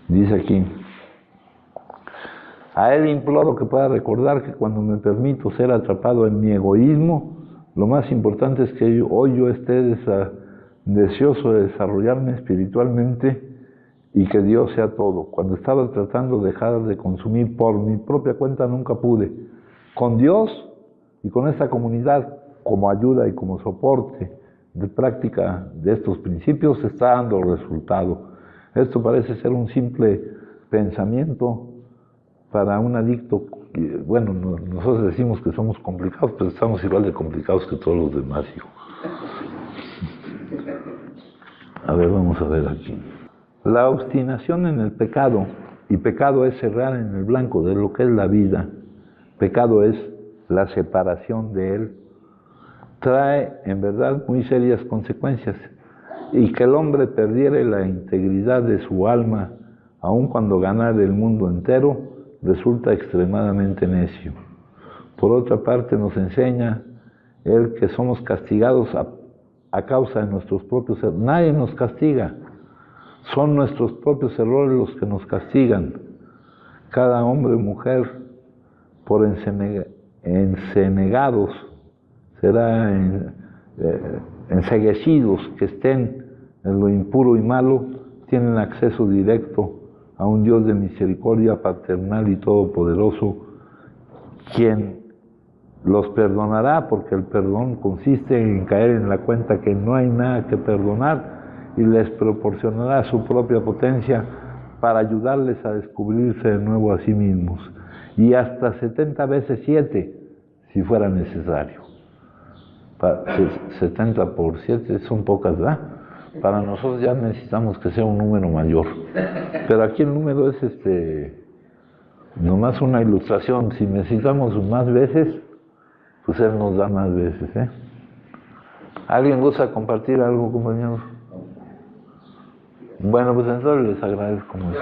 Dice aquí, A él imploro que pueda recordar que cuando me permito ser atrapado en mi egoísmo, lo más importante es que hoy yo esté deseoso de desarrollarme espiritualmente y que Dios sea todo. Cuando estaba tratando de dejar de consumir por mi propia cuenta, nunca pude. Con Dios y con esta comunidad como ayuda y como soporte de práctica de estos principios está dando resultado. Esto parece ser un simple pensamiento para un adicto. Bueno, nosotros decimos que somos complicados, pero estamos igual de complicados que todos los demás, hijo. A ver, vamos a ver aquí. La obstinación en el pecado, y pecado es cerrar en el blanco de lo que es la vida, pecado es la separación de él, trae en verdad muy serias consecuencias, y que el hombre perdiere la integridad de su alma, aun cuando ganara el mundo entero, resulta extremadamente necio. Por otra parte, nos enseña él que somos castigados a causa de nuestros propios errores. Nadie nos castiga, son nuestros propios errores los que nos castigan. Cada hombre o mujer, por encenegados, será enceguecidos que estén en lo impuro y malo, tienen acceso directo a un Dios de misericordia paternal y todopoderoso, quien los perdonará, porque el perdón consiste en caer en la cuenta que no hay nada que perdonar, y les proporcionará su propia potencia para ayudarles a descubrirse de nuevo a sí mismos, y hasta 70 veces 7, si fuera necesario. 70 por 7 son pocas, ¿verdad? Para nosotros ya necesitamos que sea un número mayor. Pero aquí el número es nomás una ilustración. Si necesitamos más veces, pues Él nos da más veces, ¿eh? ¿Alguien gusta compartir algo, compañeros? Bueno, pues entonces les agradezco mucho.